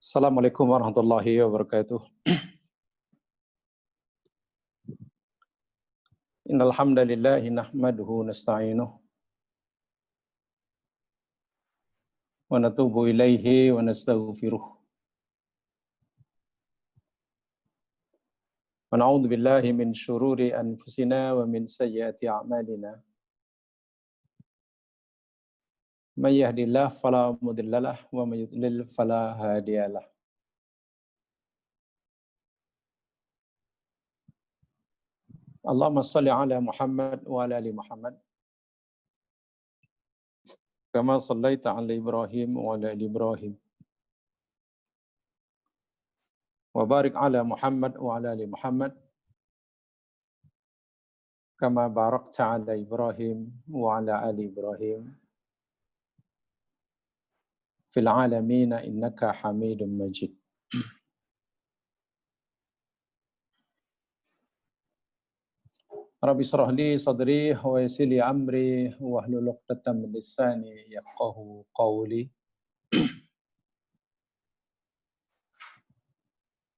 Assalamualaikum warahmatullahi wabarakatuh. Innal hamdalillahi nahmaduhu nasta'inuhu wa natubu ilaihi wa nastaghfiruh. Wa na'udzu billahi min syururi anfusina wa min sayyiati a'malina. May yahdihillahu fala mudhillalah wa may yudlil fala hadiyalah. Allahumma shalli ala Muhammad wa ala ali Muhammad kama shallaita ala Ibrahim wa ala ali Ibrahim wa barik ala Muhammad wa ala ali Muhammad kama barakta ala Ibrahim wa ala ali Ibrahim fil alamin innaka Hamidum Majid. Rabbi shrah li sadri wa yassir li amri wahlul 'uqdatam min lisani yafqahu qawli.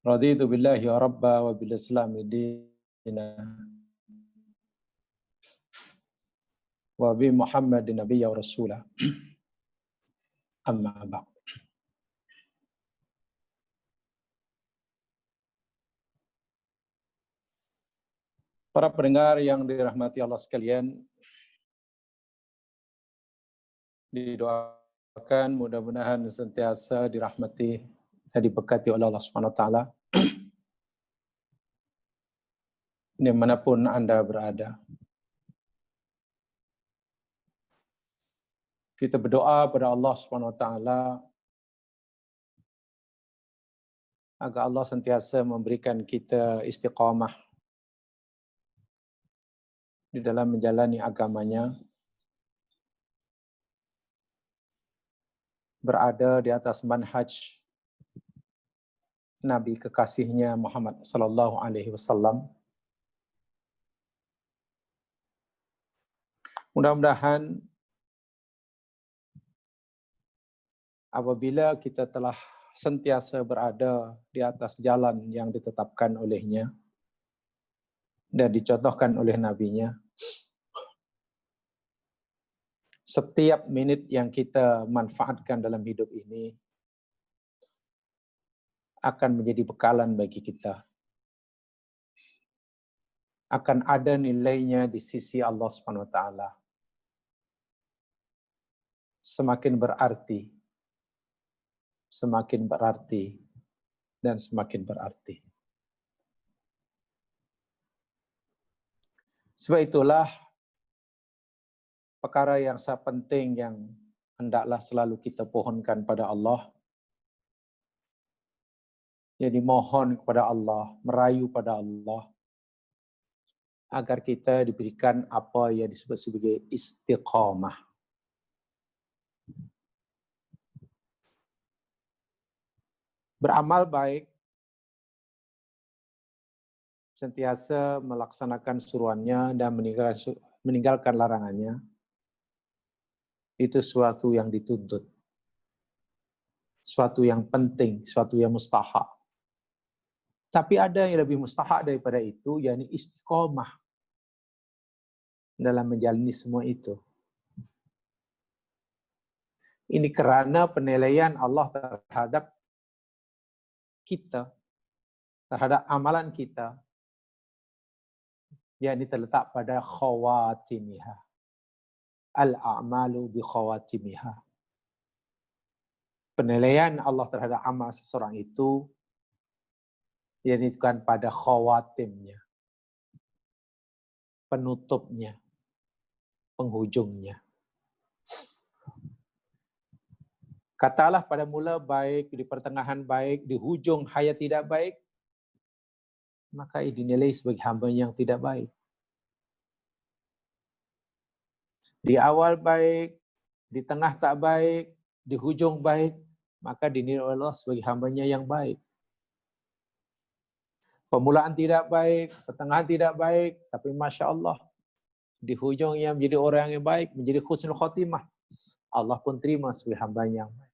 Raditu billahi wa rabba wa bil islami dina wa bi Muhammadin nabiyya wa rasula. Amma ba'd. Para pendengar yang dirahmati Allah sekalian, didoakan mudah-mudahan senantiasa dirahmati dan diberkati oleh Allah Subhanahu wa taala dimanapun Anda berada. Kita berdoa pada Allah Subhanahu wa taala agar Allah sentiasa memberikan kita istiqamah di dalam menjalani agamanya, berada di atas manhaj Nabi kekasihnya Muhammad sallallahu alaihi wasallam. Mudah-mudahan apabila kita telah sentiasa berada di atas jalan yang ditetapkan olehnya dan dicontohkan oleh nabinya, setiap menit yang kita manfaatkan dalam hidup ini akan menjadi bekalan bagi kita. Akan ada nilainya di sisi Allah Subhanahu wa taala. Semakin berarti, semakin berarti, dan semakin berarti. Sebab itulah perkara yang sangat penting yang hendaklah selalu kita pohonkan pada Allah. Jadi mohon kepada Allah, merayu pada Allah, agar kita diberikan apa yang disebut sebagai istiqamah. Beramal baik, sentiasa melaksanakan suruhannya dan meninggalkan larangannya, itu suatu yang dituntut, suatu yang penting, suatu yang mustahak. Tapi ada yang lebih mustahak daripada itu, yakni istiqamah dalam menjalani semua itu. Ini kerana penilaian Allah terhadap kita, terhadap amalan kita, yakni terletak pada khawatimiha. Al-a'malu bi khawatimiha. Penilaian Allah terhadap amal seseorang itu yakni bukan pada khawatimnya, penutupnya, penghujungnya. Katalah pada mula baik, di pertengahan baik, di hujung hayat tidak baik, maka dinilai sebagai hamba yang tidak baik. Di awal baik, di tengah tak baik, di hujung baik, maka dinilai Allah sebagai hambanya yang baik. Permulaan tidak baik, pertengahan tidak baik, tapi Masya Allah, di hujungnya menjadi orang yang baik, menjadi husnul khotimah. Allah pun terima sebagai hambanya yang baik.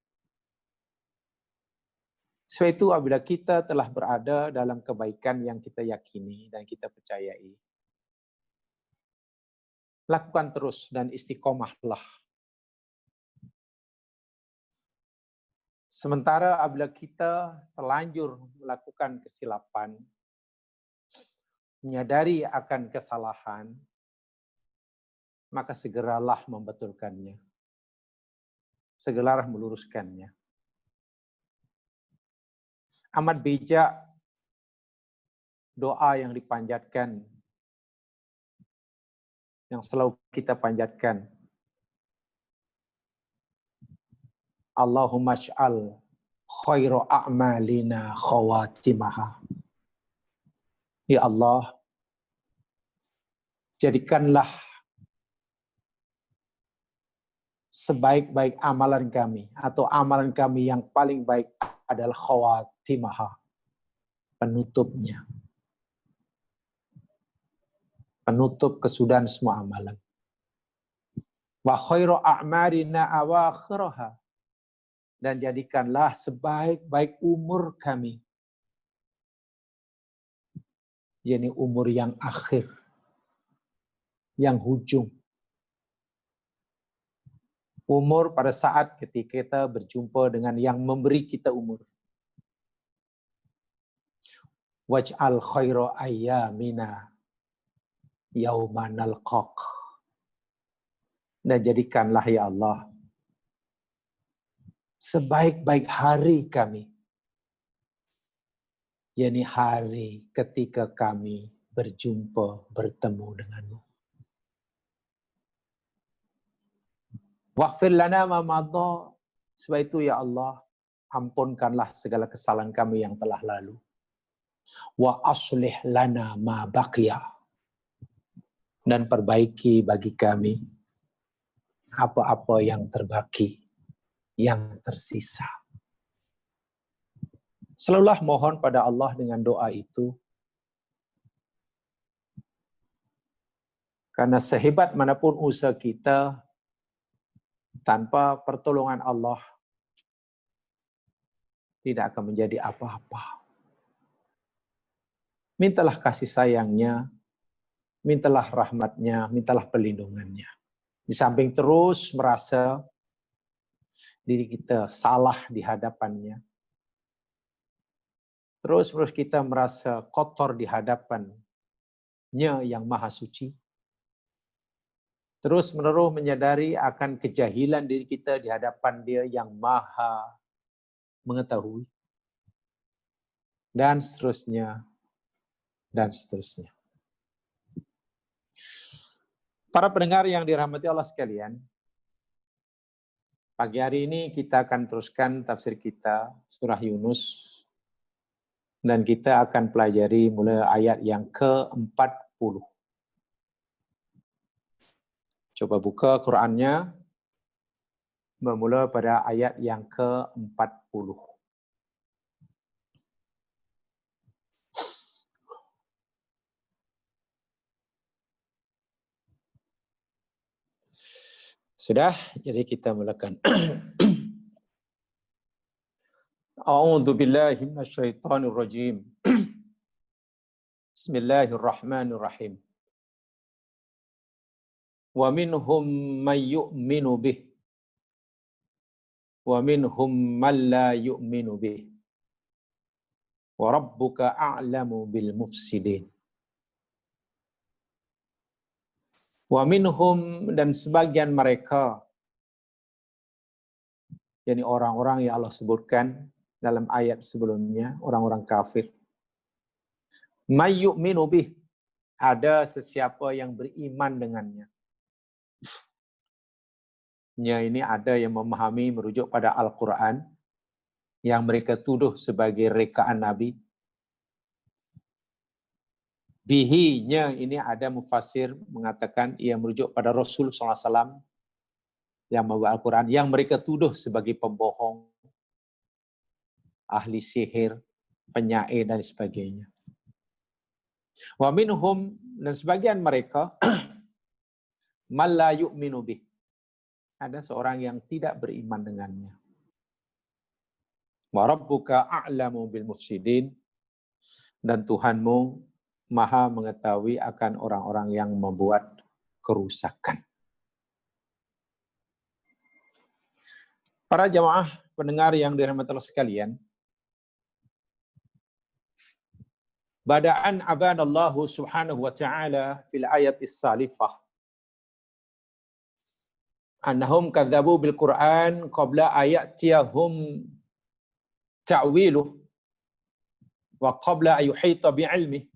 Sebab itu apabila kita telah berada dalam kebaikan yang kita yakini dan kita percayai, lakukan terus dan istiqomahlah. Sementara apabila kita terlanjur melakukan kesilapan, menyadari akan kesalahan, maka segeralah membetulkannya. Segeralah meluruskannya. Amat bijak doa yang dipanjatkan, yang selalu kita panjatkan. Allahumma ij'al khairu a'malina khawatimaha. Ya Allah, jadikanlah sebaik-baik amalan kami, atau amalan kami yang paling baik adalah khawatimaha, penutupnya. Penutup kesudahan semua amalan. Wa khairu a'marina awakhiraha. Dan jadikanlah sebaik-baik umur kami, yakni umur yang akhir, yang hujung. Umur pada saat ketika kita berjumpa dengan yang memberi kita umur. Waj'al khairu ayyamina yauma nalqaq. Dan jadikanlah ya Allah sebaik-baik hari kami, yakni hari ketika kami berjumpa, bertemu denganmu. Waghfir lana ma madha. Sebab itu ya Allah, ampunkanlah segala kesalahan kami yang telah lalu. Wa aslih lana ma baqiya. Dan perbaiki bagi kami apa-apa yang terbaki, yang tersisa. Selalulah mohon pada Allah dengan doa itu. Karena sehebat manapun usaha kita, tanpa pertolongan Allah, tidak akan menjadi apa-apa. Mintalah kasih sayangnya, mintalah rahmatnya, mintalah perlindungannya. Di samping terus merasa diri kita salah di hadapannya, terus kita merasa kotor di hadapannya yang maha suci, terus menerus menyadari akan kejahilan diri kita di hadapan Dia yang maha mengetahui, dan seterusnya, dan seterusnya. Para pendengar yang dirahmati Allah sekalian, pagi hari ini kita akan teruskan tafsir kita surah Yunus, dan kita akan pelajari mulai ayat yang ke-40. Coba buka Qur'annya, bermula pada ayat yang ke-40. Sudah, jadi kita mulakan. A'udzu billahi minasyaitonir rajim. Bismillahirrahmanirrahim. Wa minhum may yu'minu bih wa minhum man la yu'minu bih. Wa rabbuka a'lamu bil mufsidin. Wa minhum, dan sebagian mereka, yakni orang-orang yang Allah sebutkan dalam ayat sebelumnya, orang-orang kafir. May yu'minu bih, ada sesiapa yang beriman dengannya. Ini ada yang memahami merujuk pada Al-Quran yang mereka tuduh sebagai rekaan Nabi. Bihi-nya ini ada mufasir mengatakan ia merujuk pada Rasul SAW yang membawa Al-Quran, yang mereka tuduh sebagai pembohong, ahli sihir, penyair, dan sebagainya. Wa minhum, dan sebagian mereka, man la yu'minu bih, ada seorang yang tidak beriman dengannya. Wa rabbuka a'lamu bil mufsidin, dan Tuhanmu Maha mengetahui akan orang-orang yang membuat kerusakan. Para jamaah pendengar yang dirahmati Allah sekalian, bada'an abadallahu subhanahu wa ta'ala fil ayatis salifah annahum kadzabu bil Qur'an qabla ayatiyahum ta'wiluh wa qabla ayuhita bi'ilmih.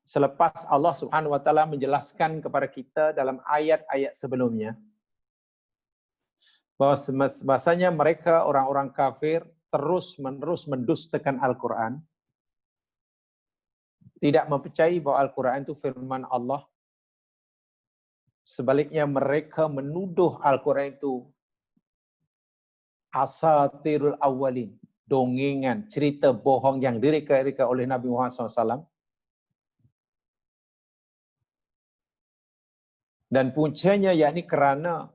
Selepas Allah Subhanahu wa taala menjelaskan kepada kita dalam ayat-ayat sebelumnya bahwasanya mereka orang-orang kafir terus-menerus mendustakan Al-Qur'an, tidak mempercayai bahwa Al-Qur'an itu firman Allah. Sebaliknya mereka menuduh Al-Qur'an itu asatirul awwalin, dongengan, cerita bohong yang direka-reka oleh Nabi Muhammad SAW. Dan puncanya yakni kerana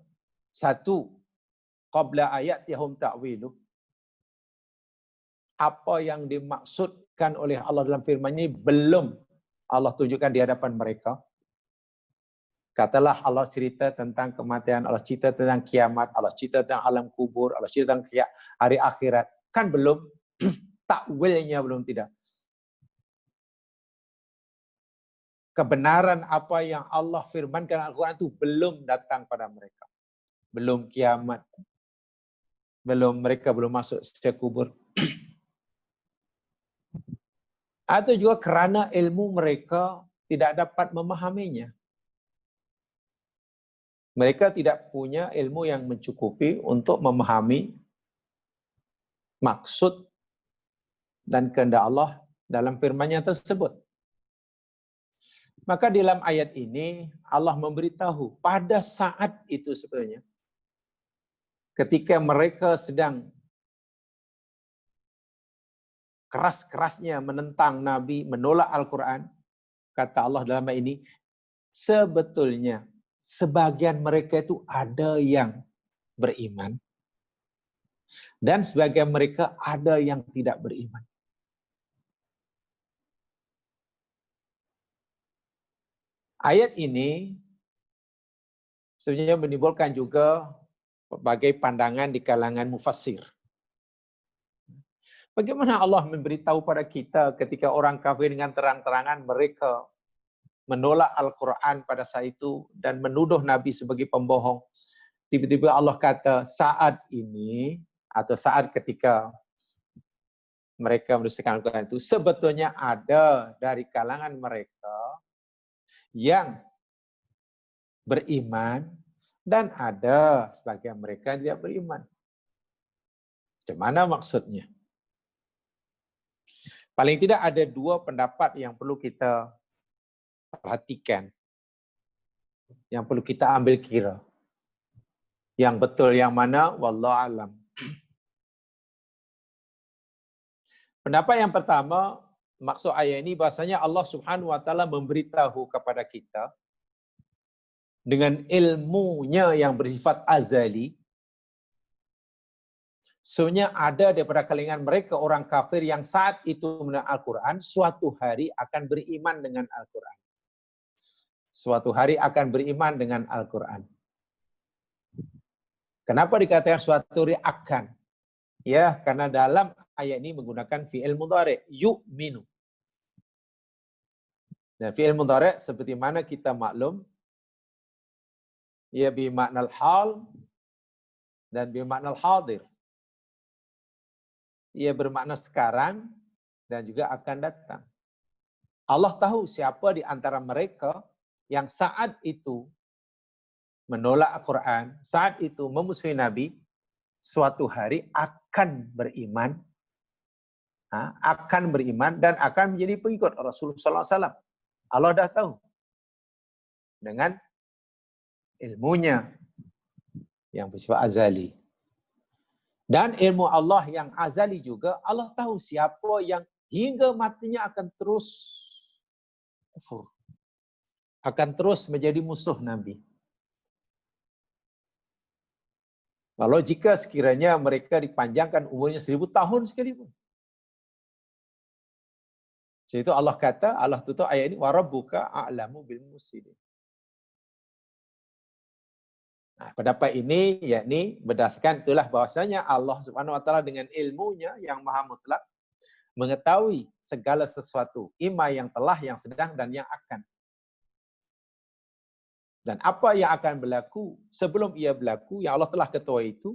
satu, qabla ayatihum ta'wilu, apa yang dimaksudkan oleh Allah dalam firman ini belum Allah tunjukkan di hadapan mereka. Katalah Allah cerita tentang kematian, Allah cerita tentang kiamat, Allah cerita tentang alam kubur, Allah cerita tentang hari akhirat. Kan belum, takwilnya belum tidak. Kebenaran apa yang Allah firmankan Al-Quran itu belum datang pada mereka. Belum kiamat. Mereka belum masuk setiap kubur. Atau juga kerana ilmu mereka tidak dapat memahaminya. Mereka tidak punya ilmu yang mencukupi untuk memahami maksud dan kehendak Allah dalam firman-Nya tersebut. Maka dalam ayat ini Allah memberitahu pada saat itu sebenarnya ketika mereka sedang keras-kerasnya menentang Nabi, menolak Al-Quran, kata Allah dalam ayat ini, sebetulnya sebagian mereka itu ada yang beriman dan sebagian mereka ada yang tidak beriman. Ayat ini sebenarnya menimbulkan juga berbagai pandangan di kalangan mufassir. Bagaimana Allah memberitahu pada kita ketika orang kafir dengan terang-terangan mereka menolak Al-Quran pada saat itu dan menuduh Nabi sebagai pembohong. Tiba-tiba Allah kata saat ini atau saat ketika mereka mendustakan Al-Quran itu sebetulnya ada dari kalangan mereka yang beriman dan ada sebagian mereka yang tidak beriman. Macam mana maksudnya? Paling tidak ada dua pendapat yang perlu kita perhatikan, yang perlu kita ambil kira. Yang betul yang mana? Wallahu alam. Pendapat yang pertama, maksud ayat ini bahasanya Allah Subhanahu wa taala memberitahu kepada kita dengan ilmunya yang bersifat azali. Sebenarnya ada daripada kalangan mereka orang kafir yang saat itu mendengar Al-Quran, suatu hari akan beriman dengan Al-Quran. Suatu hari akan beriman dengan Al-Quran. Kenapa dikatakan suatu hari akan? Ya, karena dalam ayat ini menggunakan fi'il mudhari', yu'minu. Dan fi'il mudhari' seperti mana kita maklum, ia bimaknal hal dan bimaknal hadir. Ia bermakna sekarang dan juga akan datang. Allah tahu siapa di antara mereka yang saat itu menolak Al-Quran, saat itu memusuhi Nabi, suatu hari akan beriman, dan akan menjadi pengikut Rasulullah SAW. Allah dah tahu dengan ilmunya yang bersifat azali. Dan ilmu Allah yang azali juga, Allah tahu siapa yang hingga matinya akan terus kufur. Akan terus menjadi musuh Nabi. Walau jika sekiranya mereka dipanjangkan umurnya 1000 tahun sekalipun. Jadi itu Allah kata, Allah tutup ayat ini, وَرَبُّكَ أَعْلَمُ بِالْمُفْسِدِينَ. Nah, pendapat ini yakni berdasarkan itulah bahwasanya Allah Subhanahu wa taala dengan ilmunya yang maha mutlak mengetahui segala sesuatu, ima yang telah, yang sedang dan yang akan. Dan apa yang akan berlaku sebelum ia berlaku, yang Allah telah ketahui itu,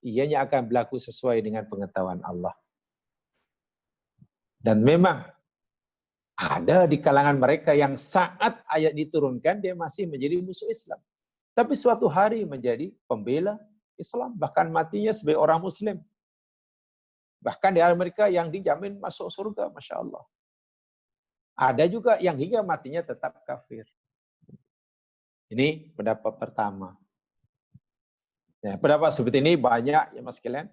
ianya akan berlaku sesuai dengan pengetahuan Allah. Dan memang ada di kalangan mereka yang saat ayat diturunkan, dia masih menjadi musuh Islam. Tapi suatu hari menjadi pembela Islam, bahkan matinya sebagai orang Muslim. Bahkan di Amerika yang dijamin masuk surga, Masya Allah. Ada juga yang hingga matinya tetap kafir. Ini pendapat pertama. Ya, pendapat seperti ini banyak ya mas sekalian.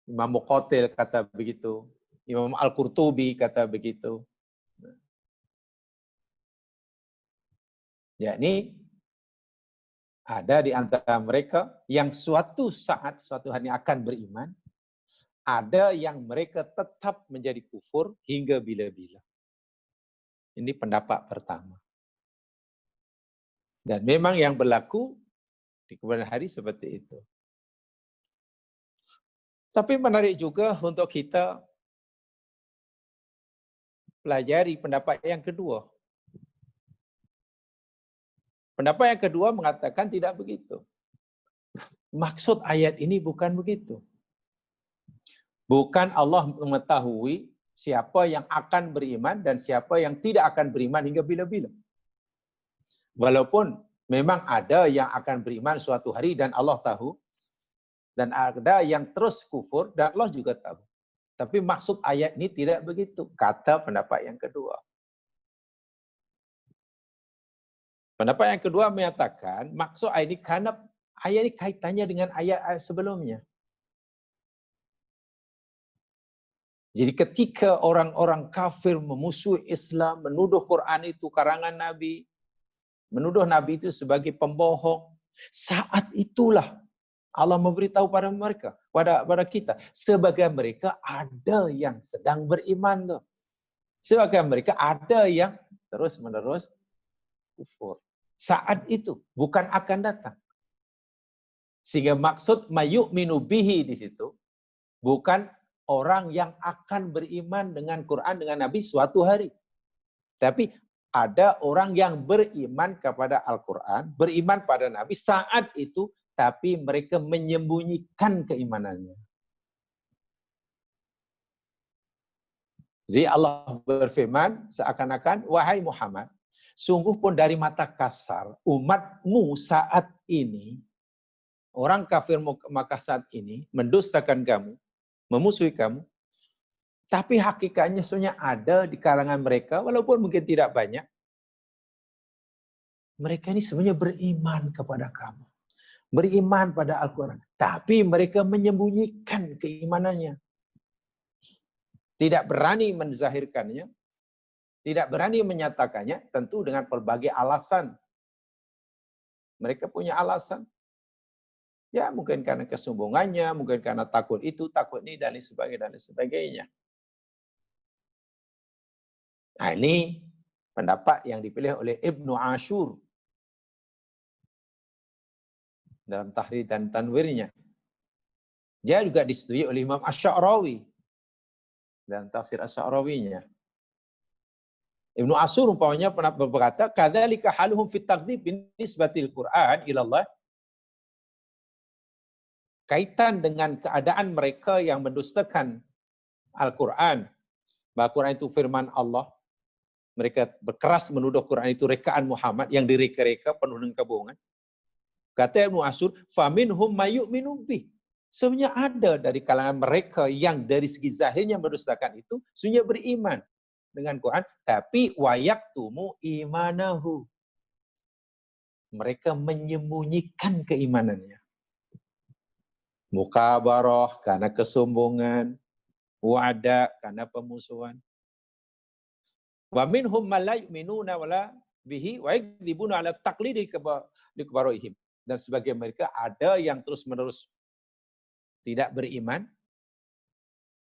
Imam Muqatil kata begitu. Imam Al-Qurtubi kata begitu. Ya, ini ada di antara mereka yang suatu saat, suatu hari akan beriman. Ada yang mereka tetap menjadi kufur hingga bila-bila. Ini pendapat pertama. Dan memang yang berlaku di kemudian hari seperti itu. Tapi menarik juga untuk kita pelajari pendapat yang kedua. Pendapat yang kedua mengatakan tidak begitu. Maksud ayat ini bukan begitu. Bukan Allah mengetahui siapa yang akan beriman dan siapa yang tidak akan beriman hingga bila-bila. Walaupun memang ada yang akan beriman suatu hari dan Allah tahu, dan ada yang terus kufur dan Allah juga tahu. Tapi maksud ayat ini tidak begitu, kata pendapat yang kedua. Pendapat yang kedua menyatakan maksud ayat ini karena ayat ini kaitannya dengan ayat-ayat sebelumnya. Jadi ketika orang-orang kafir memusuhi Islam, menuduh Quran itu karangan Nabi, menuduh Nabi itu sebagai pembohong, saat itulah Allah memberitahu pada mereka, pada kita, sebagai mereka ada yang sedang beriman loh. Sebagai mereka ada yang terus-menerus kufur. Saat itu, bukan akan datang. Sehingga maksud mayu'minu bihi di situ bukan orang yang akan beriman dengan Quran, dengan Nabi suatu hari. Tapi ada orang yang beriman kepada Al-Quran, beriman pada Nabi saat itu, tapi mereka menyembunyikan keimanannya. Jadi Allah berfirman seakan-akan, wahai Muhammad, sungguh pun dari mata kasar, umatmu saat ini, orang kafir Makkah saat ini, mendustakan kamu, memusuhi kamu, tapi hakikatnya sebenarnya ada di kalangan mereka, walaupun mungkin tidak banyak, mereka ini sebenarnya beriman kepada kamu. Beriman pada Al-Quran. Tapi mereka menyembunyikan keimanannya. Tidak berani menzahirkannya, tidak berani menyatakannya, tentu dengan berbagai alasan. Mereka punya alasan. Ya mungkin karena kesombongannya, mungkin karena takut itu, takut ini, dan lain sebagainya. Nah ini pendapat yang dipilih oleh Ibnu Ashur dalam Tahrir dan Tanwirnya. Dia juga disetujui oleh Imam Asy-Sya'rawi dalam tafsir Asy-Sya'rawinya. Ibnu Ashur umpamanya pernah berkata, kadzalika haluhum fit takdzib binisbatil Qur'an ila Allah. Kaitan dengan keadaan mereka yang mendustakan Al-Quran, bahwa Quran itu firman Allah, mereka berkeras menuduh Quran itu rekaan Muhammad yang direka-reka penuh dengan kebohongan. Kata Ibnu Ashur, faminhum mayyu'minu bih. Sebenarnya ada dari kalangan mereka yang dari segi zahirnya mendustakan itu, sebenarnya beriman dengan Quran, tapi wayaktumu imanahu. Mereka menyembunyikan keimanannya. Mukabarah karena kesombongan, wa'ada karena pemusuhan. Wa minhum man la yu'minuna wala bihi wa yakdzibuna ala taqlidi likbaraihim. dan sebagian mereka ada yang terus-menerus tidak beriman,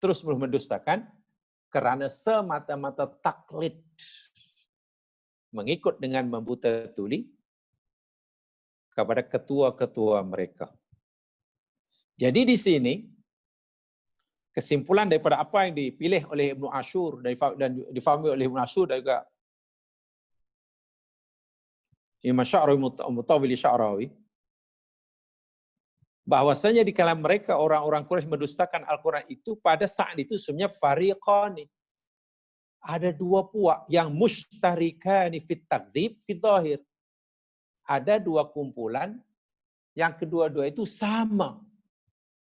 terus-menerus mendustakan karena semata-mata taklid, mengikut dengan membuta tuli kepada ketua-ketua mereka. Jadi di sini kesimpulan daripada apa yang dipilih oleh Ibnu Ashur dan difahami oleh Ibnu Ashur dan juga Imam Sya'rawi Mutawwili Sya'rawi, bahwasanya di kalangan mereka orang-orang Quraisy mendustakan Al-Quran itu pada saat itu sebenarnya fariqani. Ada dua puak yang mushtarikani fit takdzib fit zahir. Ada dua kumpulan yang kedua-dua itu sama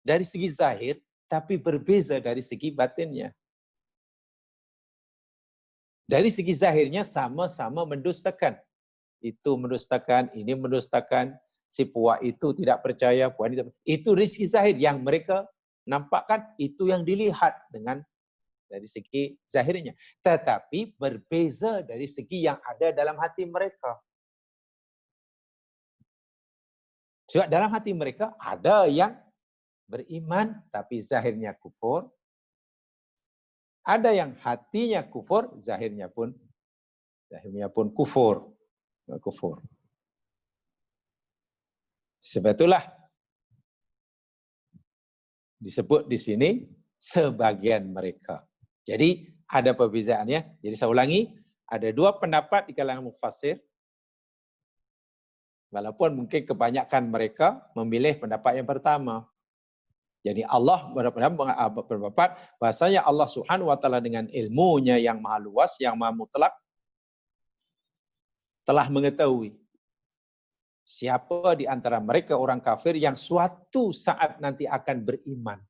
dari segi zahir tapi berbeza dari segi batinnya. Dari segi zahirnya sama-sama mendustakan. Itu mendustakan, ini mendustakan, si puak itu tidak percaya, puak ini tidak percaya. Itu dari segi zahir yang mereka nampakkan, itu yang dilihat dengan dari segi zahirnya. Tetapi berbeza dari segi yang ada dalam hati mereka. Sebab dalam hati mereka ada yang beriman tapi zahirnya kufur. Ada yang hatinya kufur, zahirnya pun kufur. Sebab itulah disebut di sini sebagian mereka. Jadi ada perbezaannya. Jadi saya ulangi, ada dua pendapat di kalangan mufassir. Walaupun mungkin kebanyakan mereka memilih pendapat yang pertama. Jadi Allah berpendapat bahasanya Allah Subhanahu wa taala dengan ilmunya yang maha luas, yang maha mutlak telah mengetahui siapa di antara mereka orang kafir yang suatu saat nanti akan beriman.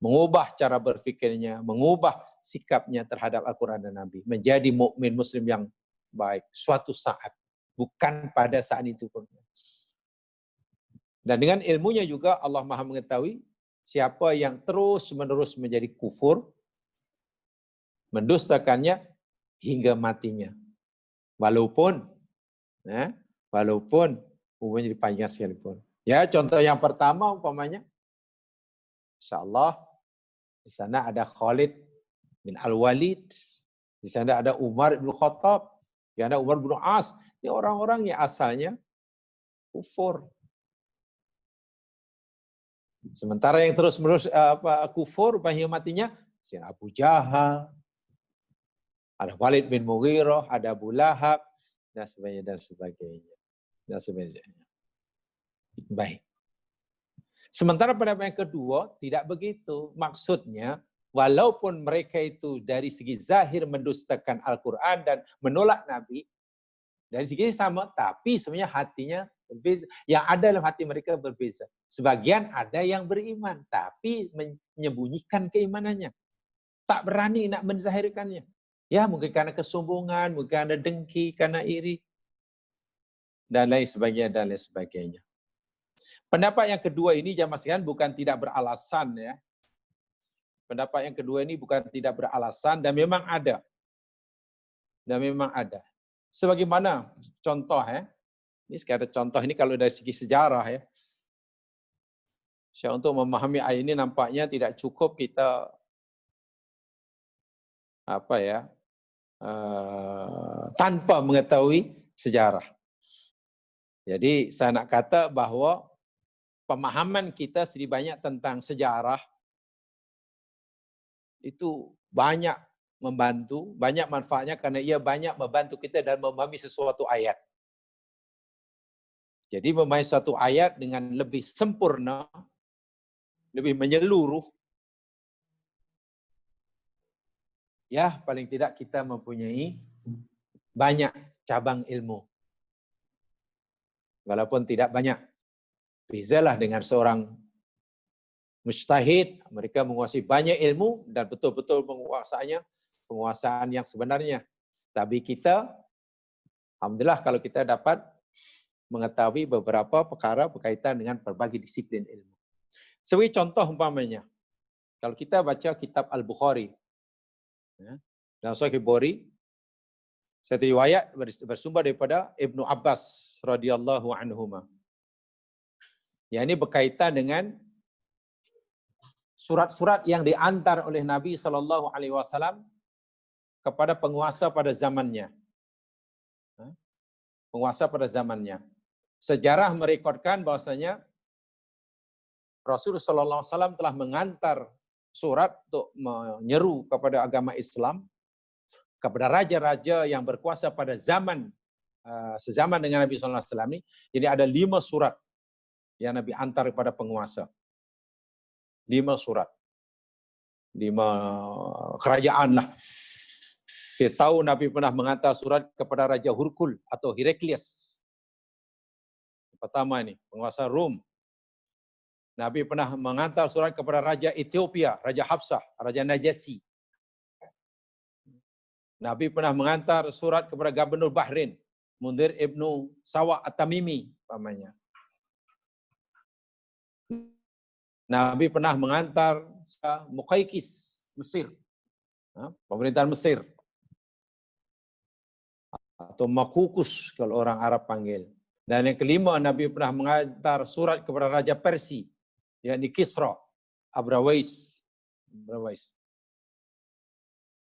Mengubah cara berfikirnya, mengubah sikapnya terhadap Al-Quran dan Nabi. Menjadi mukmin muslim yang baik suatu saat. Bukan pada saat itu pun. Dan dengan ilmunya juga Allah maha mengetahui siapa yang terus-menerus menjadi kufur, mendustakannya hingga matinya. Walaupun umurnya dipanjang sekalipun. Ya, contoh yang pertama umpamanya, insyaallah di sana ada Khalid bin Al-Walid, di sana ada Umar bin Khattab, di sana ada Umar bin As. Ini orang-orang yang asalnya kufur. Sementara yang terus-menerus kufur hingga matinya, si Abu Jahal, ada Walid bin Mughirah, ada Abu Lahab, dan sebagainya. Baik. Sementara pendapat yang kedua tidak begitu. Maksudnya, walaupun mereka itu dari segi zahir mendustakan Al-Quran dan menolak Nabi, dari segi sama, tapi sebenarnya hatinya berbeza. Yang ada dalam hati mereka berbeza. Sebagian ada yang beriman, tapi menyembunyikan keimanannya. Tak berani nak menzahirkannya. Ya, mungkin karena kesombongan, mungkin karena dengki, karena iri. Dan lain sebagainya. Pendapat yang kedua ini jamaah sekalian bukan tidak beralasan ya. Pendapat yang kedua ini bukan tidak beralasan dan memang ada. Sebagaimana contoh ya. Ini sekadar contoh ini kalau dari segi sejarah ya. Untuk memahami ayat ini nampaknya tidak cukup kita tanpa mengetahui sejarah. Jadi saya nak kata bahawa pemahaman kita sedikit banyak tentang sejarah itu banyak membantu, banyak manfaatnya karena ia banyak membantu kita dalam memahami sesuatu ayat. Jadi memahami suatu ayat dengan lebih sempurna, lebih menyeluruh, ya paling tidak kita mempunyai banyak cabang ilmu. Walaupun tidak banyak. Bezalah dengan seorang mujtahid, mereka menguasai banyak ilmu dan betul-betul penguasaan yang sebenarnya. Tapi kita, alhamdulillah kalau kita dapat mengetahui beberapa perkara berkaitan dengan berbagai disiplin ilmu. Sebagai contoh umpamanya, kalau kita baca kitab Al-Bukhari, dalam Sahih Bukhari, satu riwayat bersumber daripada Ibnu Abbas radhiyallahu anhuma. Ya, ini berkaitan dengan surat-surat yang diantar oleh Nabi Shallallahu Alaihi Wasallam kepada penguasa pada zamannya. Penguasa pada zamannya. Sejarah merekodkan bahwasanya Rasulullah Shallallahu Alaihi Wasallam telah mengantar surat untuk menyeru kepada agama Islam kepada raja-raja yang berkuasa pada zaman sezaman dengan Nabi Sallallahu Alaihi Wasallam ini. Jadi ada 5 surat yang Nabi antar kepada penguasa. 5 surat. 5 kerajaan lah. Kita tahu Nabi pernah mengantar surat kepada Raja Hurkul atau Heraklius. Pertama ini, penguasa Rom. Nabi pernah mengantar surat kepada Raja Ethiopia, Raja Habsah, Raja Najasi. Nabi pernah mengantar surat kepada Gubernur Bahrain, Mundir Ibnu Sawa At-Tamimi, namanya. Nabi pernah mengantar Muqaykis, Mesir, pemerintahan Mesir, atau Makukus kalau orang Arab panggil. Dan yang kelima, Nabi pernah mengantar surat kepada Raja Persia, yakni Kisra, Abrawais.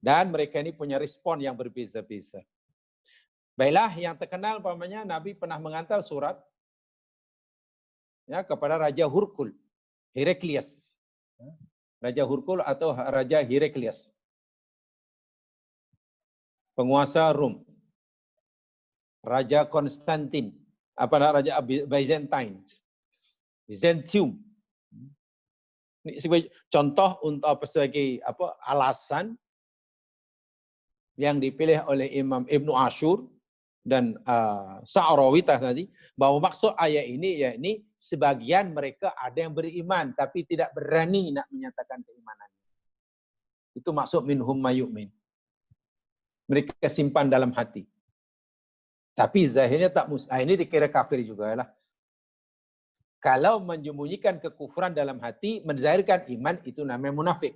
Dan mereka ini punya respon yang berbeza-beza. Baiklah, yang terkenal umpamanya Nabi pernah mengantar surat ya kepada Raja Hurkul, Heraklius. Raja Hurkul atau Raja Heraklius. Penguasa Rom. Raja Konstantin, Raja Byzantine. Byzantium. Ini sebagai contoh untuk sebagai alasan yang dipilih oleh Imam Ibnu Ashur dan Sa'rawi tadi, bahwa maksud ayat ini yakni sebagian mereka ada yang beriman tapi tidak berani nak menyatakan keimanannya. Itu maksud minhum mayu'min. Mereka simpan dalam hati. Tapi zahirnya tak ini dikira kafir juga lah. Kalau menyembunyikan kekufuran dalam hati, menzahirkan iman, itu namanya munafik.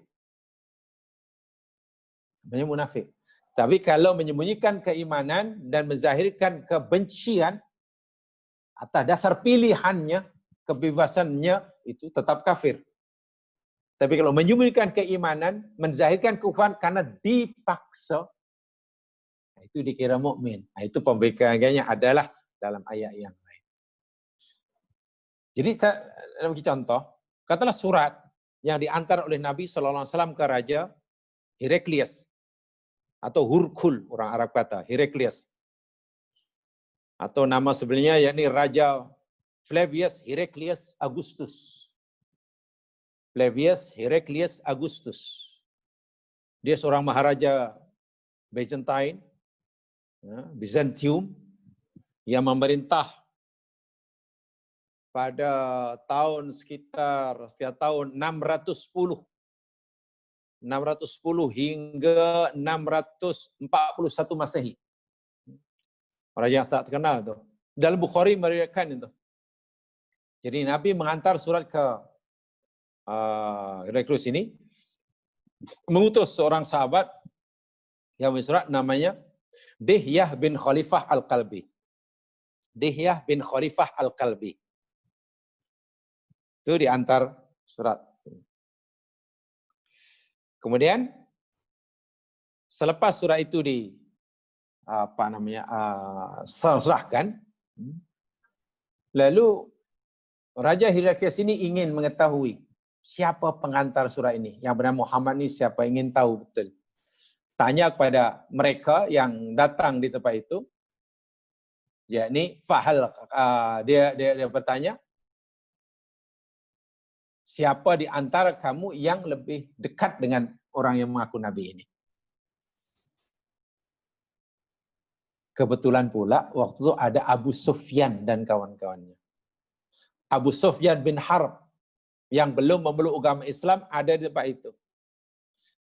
Namanya munafik. Tapi kalau menyembunyikan keimanan dan menzahirkan kebencian atas dasar pilihannya, kebebasannya, itu tetap kafir. Tapi kalau menyembunyikan keimanan, menzahirkan kekufuran karena dipaksa, itu dikira mukmin. Nah, itu pembedanya adalah dalam ayat yang lain. Jadi saya bagi contoh, katalah surat yang diantar oleh Nabi SAW ke Raja Heraklius atau Hurkul, orang Arab kata Heraklius, atau nama sebenarnya yakni Raja Flavius Heraklius Augustus. Flavius Heraklius Augustus. Dia seorang maharaja Byzantine, Byzantium, yang memerintah pada tahun setiap tahun 610 hingga 641 Masehi. Raja yang sangat terkenal itu. Dalam Bukhari meriwayatkan itu. Jadi Nabi mengantar surat ke Heraklius ini, mengutus seorang sahabat yang bersurat namanya Dihyah bin Khalifah Al-Qalbi. Dihyah bin Khalifah Al-Qalbi. Itu diantar surat. Kemudian selepas surat itu serahkan, lalu Raja Heraklius ini ingin mengetahui siapa pengantar surat ini. Yang bernama Muhammad ini siapa, ingin tahu betul. Tanya kepada mereka yang datang di tempat itu, yakni Fahal, dia bertanya, siapa di antara kamu yang lebih dekat dengan orang yang mengaku Nabi ini? Kebetulan pula waktu itu ada Abu Sufyan dan kawan-kawannya. Abu Sufyan bin Harb yang belum memeluk agama Islam ada di tempat itu.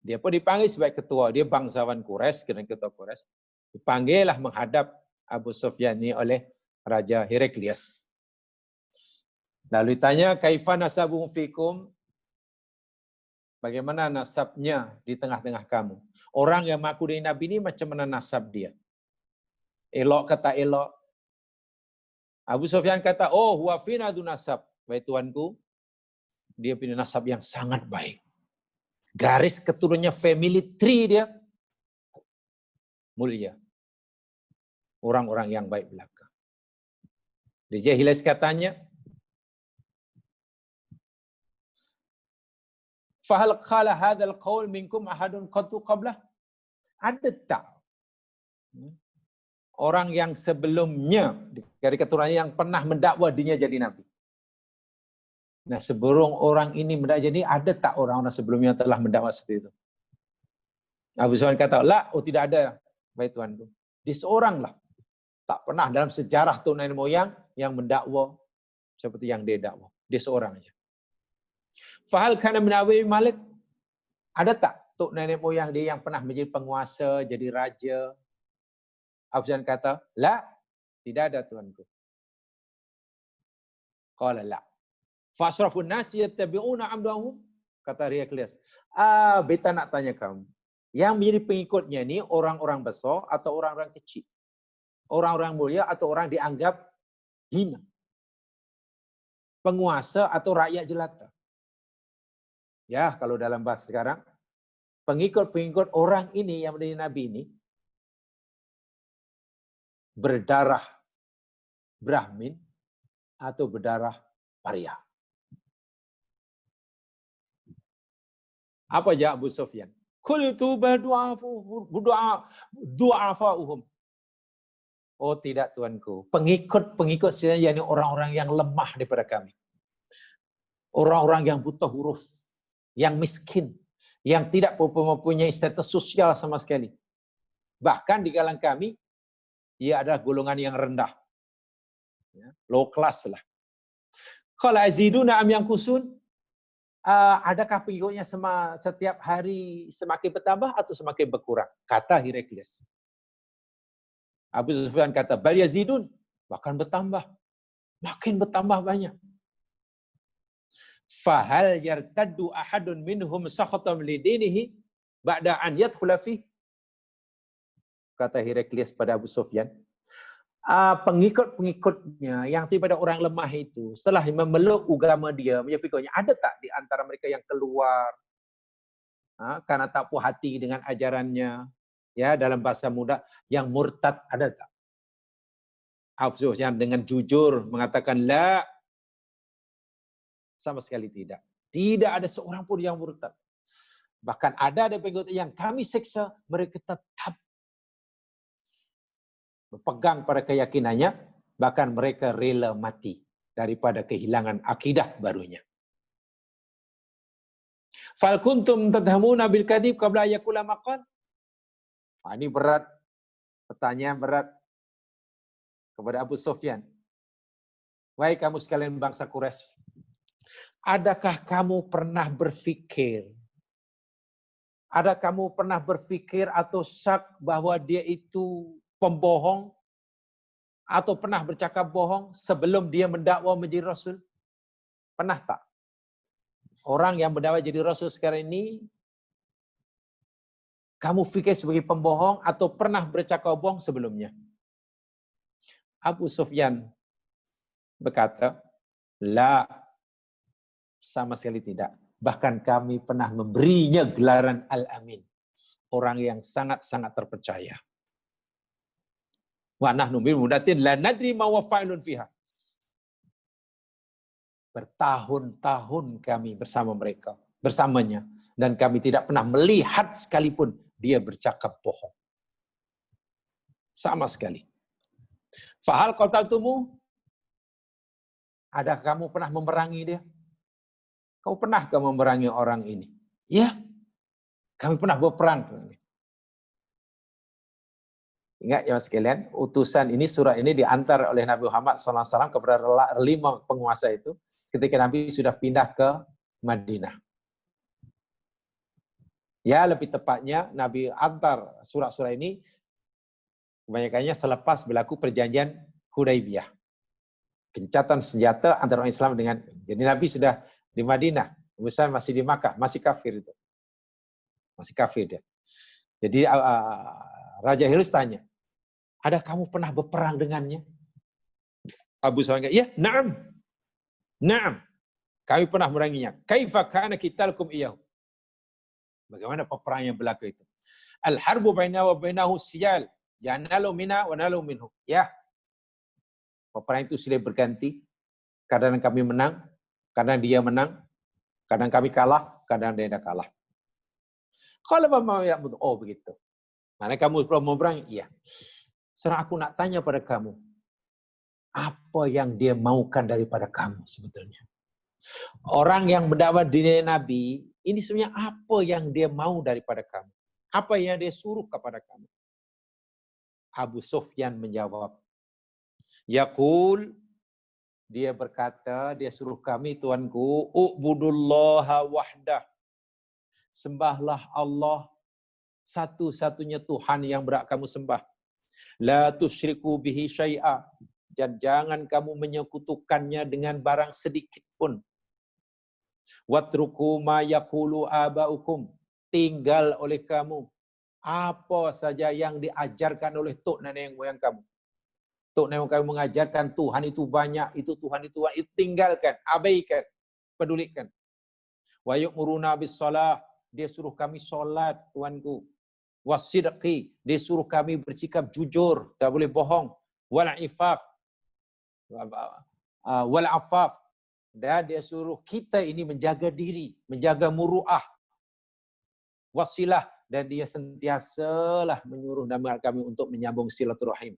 Dia pun dipanggil sebagai ketua. Dia bangsawan Quraisy, kena ketua Quraisy. Dipanggillah menghadap Abu Sufyan ini oleh Raja Heraklius. Lalu ditanya, kaifa nasabuhum fikum? Bagaimana nasabnya di tengah-tengah kamu? Orang yang mengaku dari Nabi ini macam mana nasab dia? Elok kata elok. Abu Sufyan kata, oh huwa fina du nasab. wahai tuanku, dia punya nasab yang sangat baik. Garis keturunannya family tree dia mulia. Orang-orang yang baik belaka. Di Jahilis katanya, fahal qala hadzal qaul minkum ahadun qattu qablah? Ada tak orang yang sebelumnya dari keturunan yang pernah mendakwa dirinya jadi nabi? Nah, sebelum orang ini mendakwa jadi, ada tak orang-orang sebelumnya telah mendakwa seperti itu? Abu Sufyan kata, "La, oh tidak ada, baik tuanku. Dia seorang lah. Tak pernah dalam sejarah tu nenek moyang yang mendakwa seperti yang dia dakwa. Dia seorang aja." Fahal kana min Abi Malik? Ada tak tok nenek moyang dia yang pernah menjadi penguasa, jadi raja? Abu Sufyan kata, "La, tidak ada tuanku." Qala la. Fasrafun nasi yattabi'una amdahum. Kata Heraklius, beta nak tanya kamu. Yang menjadi pengikutnya ni orang-orang besar atau orang-orang kecil? Orang-orang mulia atau orang dianggap hina? Penguasa atau rakyat jelata? Ya, kalau dalam bahasa sekarang, pengikut-pengikut orang ini yang menjadi nabi ini berdarah Brahmin atau berdarah Arya. Apa jawab Abu Sufyan? Qultu du'afa'uhum. Oh tidak tuanku, pengikut-pengikut saya yakni orang-orang yang lemah daripada kami. Orang-orang yang buta huruf, yang miskin, yang tidak mempunyai status sosial sama sekali. Bahkan di kalangan kami, ia adalah golongan yang rendah. Low class lah. Qala aziduna am yanqusun? Adakah pengikutnya setiap hari semakin bertambah atau semakin berkurang? Kata Heraklius. Abu Sufyan kata, bal yazidun, bahkan bertambah. Makin bertambah banyak. Fahal yartaddu ahadun minhum sakhatam lidinihi ba'da an yadkhula fi? Kata Heraklius pada Abu Sufyan, pengikut-pengikutnya yang daripada orang lemah itu setelah memeluk agama dia, menjadi pengikutnya, ada tak di antara mereka yang keluar karena tak puas hati dengan ajarannya? Ya, dalam bahasa muda, yang murtad ada tak? Abu Sufyan dengan jujur mengatakan, la, sama sekali tidak. Tidak ada seorang pun yang murtad. Bahkan ada pengikut yang kami seksa, mereka tetap berpegang pada keyakinannya, bahkan mereka rela mati daripada kehilangan akidah barunya. Fal kuntum tadhamuna bil kadhib qabla ayakula maqal? Ini berat, pertanyaan berat kepada Abu Sufyan. Wahai kamu sekalian bangsa Quraisy, adakah kamu pernah berfikir? Ada kamu pernah berfikir atau syak bahwa dia itu pembohong? Atau pernah bercakap bohong sebelum dia mendakwa menjadi Rasul? Pernah tak? Orang yang mendakwa jadi Rasul sekarang ini, kamu fikir sebagai pembohong atau pernah bercakap bohong sebelumnya? Abu Sufyan berkata, la, sama sekali tidak. Bahkan kami pernah memberinya gelaran Al-Amin. Orang yang sangat-sangat terpercaya. Wa nahnu bil mudatin la nadri ma wafa'ilun fiha. Bertahun-tahun kami bersama mereka, bersamanya, dan kami tidak pernah melihat sekalipun dia bercakap bohong. Sama sekali. Fahal qataltumu? Adakah kamu pernah memerangi dia? Kau pernahkah memerangi orang ini? Ya, kami pernah berperang. Ingat ya sekalian, utusan ini, surah ini diantar oleh Nabi Muhammad SAW kepada 5 penguasa itu ketika Nabi sudah pindah ke Madinah. Ya, lebih tepatnya Nabi antar surah-surah ini kebanyakannya selepas berlaku perjanjian Hudaibiyah. Gencatan senjata antara orang Islam dengan, jadi Nabi sudah di Madinah, Musa masih di Makkah, masih kafir itu. Masih kafir dia. Jadi Raja Herodes tanya, ada kamu pernah berperang dengannya? Abu Sufyan, ya, na'am. Naam, kami pernah meranginya. Kaifa kana qitalukum iyyahu? Bagaimana peperangan yang berlaku itu? Al-harbu baina wa bainahu siyal. Yanalu minna wa nalu minhu. Ya. Peperangan itu silih berganti. Kadang kami menang, kadang dia menang, kadang kami kalah, kadang dia kalah. Kalau mau ya oh begitu. Mana kamu belum mau berang? Iya. Sekarang aku nak tanya pada kamu, apa yang dia maukan daripada kamu sebetulnya? Orang yang mendakwah diri Nabi, ini sebenarnya apa yang dia mau daripada kamu? Apa yang dia suruh kepada kamu? Abu Sufyan menjawab, Yaqul, dia berkata, dia suruh kami, Tuanku, u'budullaha wahdah. Sembahlah Allah, satu-satunya Tuhan yang berhak kamu sembah. La tusyriku bihi syai'a. Dan jangan kamu menyekutukannya dengan barang sedikit pun. Watruku ma yaqulu abaukum. Tinggal oleh kamu apa saja yang diajarkan oleh tok nenek moyang kamu. Tok nenek kamu mengajarkan Tuhan itu banyak, itu Tuhan itu tinggalkan, abaikan, pedulikan. Wa yu'muruna bis shalah, dia suruh kami solat, Tuanku. Wasidqi, dia suruh kami bersikap jujur, tak boleh bohong. Wal ifaf, wal afaf, dan dia suruh kita ini menjaga diri, menjaga muruah. Wasilah, dan dia sentiasalah menyuruh kami untuk menyambung silaturahim.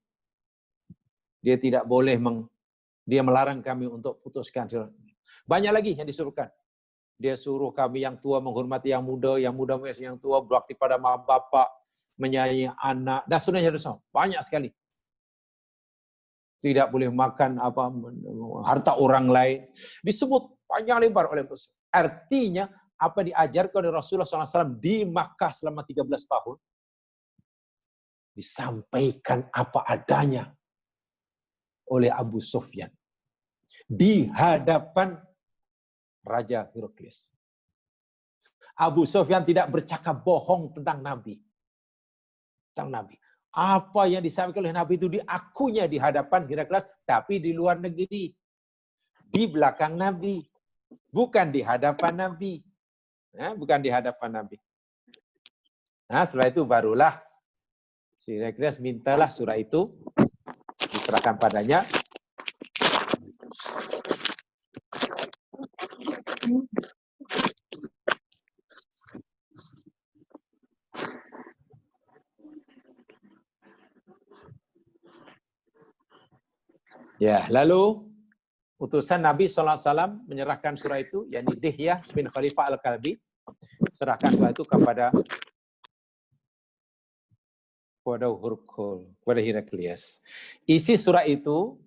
Dia tidak boleh dia melarang kami untuk putuskan. Banyak lagi yang disuruhkan. Dia suruh kami yang tua menghormati yang muda mengasihi yang tua, berbakti pada mak bapak, menyayangi anak, dan seterusnya. Banyak sekali. Tidak boleh makan harta orang lain. Disebut panjang lebar oleh Rasul. Artinya apa diajarkan oleh Rasulullah SAW di Makkah selama 13 tahun disampaikan apa adanya oleh Abu Sufyan di hadapan Raja Heraklius. Abu Sufyan tidak bercakap bohong tentang Nabi. Tentang Nabi. Apa yang disampaikan oleh Nabi itu diakunya di hadapan Heraklius, tapi di luar negeri. Di belakang Nabi. Bukan di hadapan Nabi. Bukan di hadapan Nabi. Nah, setelah itu barulah si Heraklius mintalah surah itu diserahkan padanya. Ya, lalu utusan Nabi SAW menyerahkan surah itu, yakni Dihyah bin Khalifah Al-Kalbi, serahkan surah itu kepada Hurqul, kepada Heraklius. Isi surah itu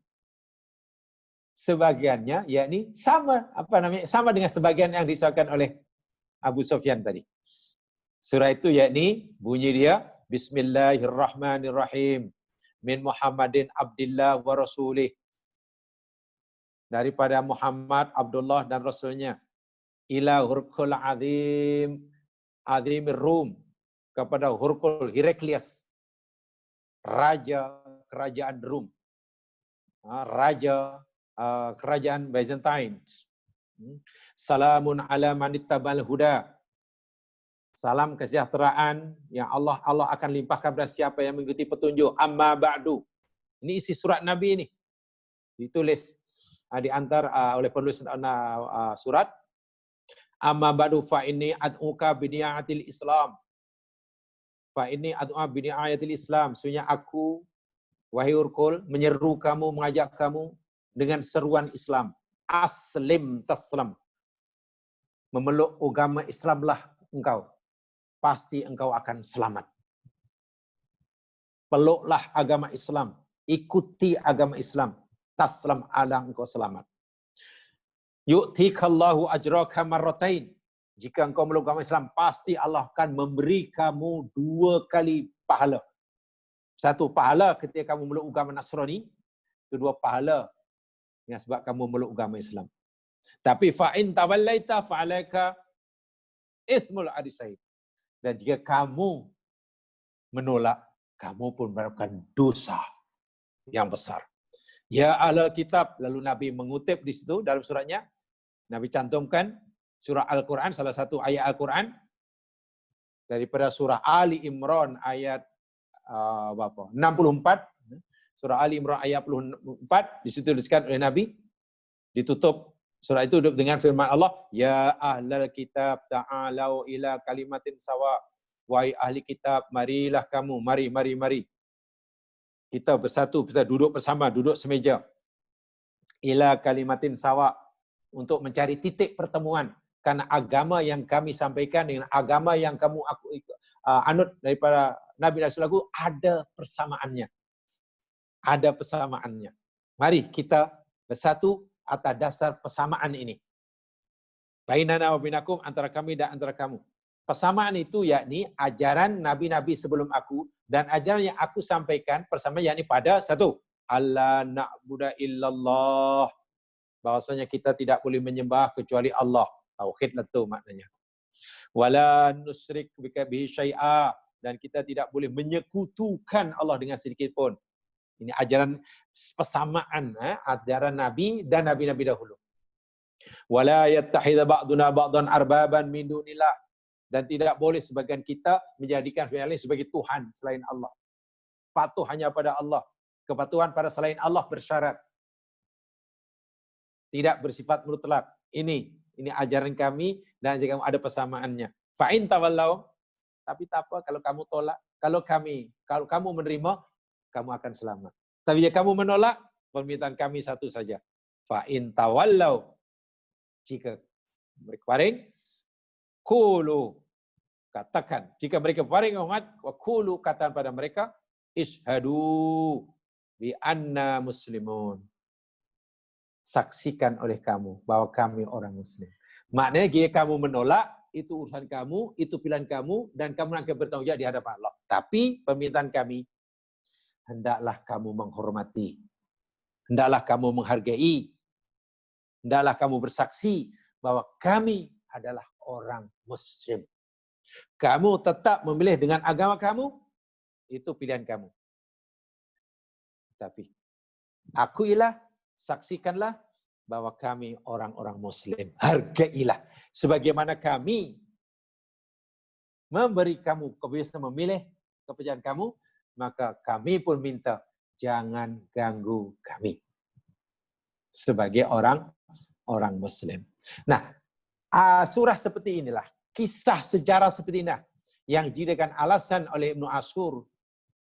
sebagiannya yakni sama dengan sebagian yang disahkan oleh Abu Sufyan tadi. Surah itu yakni bunyi dia Bismillahirrahmanirrahim min Muhammadin Abdillah wa Rasulih, daripada Muhammad, Abdullah dan Rasulnya, ila Hurqul azimir Rum, kepada Hurqul Heraklius, raja kerajaan Rum, raja kerajaan Byzantine. Salamun ala manittabal huda. Salam kesejahteraan yang Allah akan limpahkan kepada siapa yang mengikuti petunjuk. Amma ba'du. Ini isi surat Nabi ini. Ditulis diantar oleh penulis surat. Amma ba'du fa inni ad'uka bini'atil Islam. Fa inni ad'uka bini'atil Islam. Sesungguhnya aku, wahai Hurqul, menyeru kamu, mengajak kamu dengan seruan Islam. Aslim taslam. Memeluk agama Islamlah engkau. Pasti engkau akan selamat. Peluklah agama Islam. Ikuti agama Islam. Taslam ala engkau selamat. Yu'tikallahu ajraka marratain. Jika engkau meluk agama Islam, pasti Allah akan memberi kamu 2 kali pahala. Satu pahala ketika kamu meluk agama Nasrani, kedua pahala dengan sebab kamu meluk agama Islam. Tapi fa'in tawallaita fa'alaika ithmul adisai. Dan jika kamu menolak, kamu pun mendapatkan dosa yang besar. Ya ahlal kitab. Lalu Nabi mengutip di situ dalam suratnya. Nabi cantumkan surah Al-Quran, salah satu ayat Al-Quran daripada surah Ali Imran ayat 64. Surah Ali Imran ayat 64 di situ disebutkan oleh Nabi, ditutup surah itu dengan firman Allah, ya ahlal kitab ta'alau ila kalimatin sawa. Wahai ahli kitab, marilah kamu, mari. Kita bersatu, kita duduk bersama, duduk semeja. Ila kalimatin sawa, untuk mencari titik pertemuan. Karena agama yang kami sampaikan dengan agama yang kamu anut daripada Nabi Rasulullah ada persamaannya. Ada persamaannya. Mari kita bersatu atas dasar persamaan ini. Bainana wa bainakum, antara kami dan antara kamu. Persamaan itu yakni ajaran nabi-nabi sebelum aku dan ajaran yang aku sampaikan persamaan yakni pada satu, alla na'budu illallah. Bahwasanya kita tidak boleh menyembah kecuali Allah. Tauhid lah tu maknanya. Wala nusyrik bihi syai'a, dan kita tidak boleh menyekutukan Allah dengan sedikit pun. Ini ajaran persamaan ajaran Nabi dan nabi-nabi dahulu. Wala yattakhidha ba'duna ba'dan arbaban min dunillah, dan tidak boleh sebagian kita menjadikan yang lain sebagai Tuhan selain Allah. Patuh hanya pada Allah. Kepatuhan pada selain Allah bersyarat tidak bersifat mutlak. Ini ajaran kami dan jika kamu ada persamaannya. Fa'in tawallau, tapi tak apa kalau kamu tolak. Kalau kamu menerima, kamu akan selamat. Tapi jika kamu menolak, permintaan kami satu saja. Fa'in tawallau, jika mereka paring, qulu, katakan. Jika mereka paring umat, wa qulu, katakan pada mereka, ishhadu bi anna muslimun. Saksikan oleh kamu bahwa kami orang Muslim. Maknanya jika kamu menolak, itu urusan kamu, itu pilihan kamu, dan kamu akan bertanggung jawab di hadapan Allah. Tapi permintaan kami, hendaklah kamu menghormati, hendaklah kamu menghargai, hendaklah kamu bersaksi bahwa kami adalah orang Muslim. Kamu tetap memilih dengan agama kamu, itu pilihan kamu. Tapi akuilah, saksikanlah bahwa kami orang-orang Muslim. Hargailah. Sebagaimana kami memberi kamu kebiasaan memilih kepercayaan kamu, maka kami pun minta jangan ganggu kami. Sebagai orang Muslim. Nah, surah seperti inilah, kisah sejarah seperti inilah yang dijadikan alasan oleh Ibnu Ashur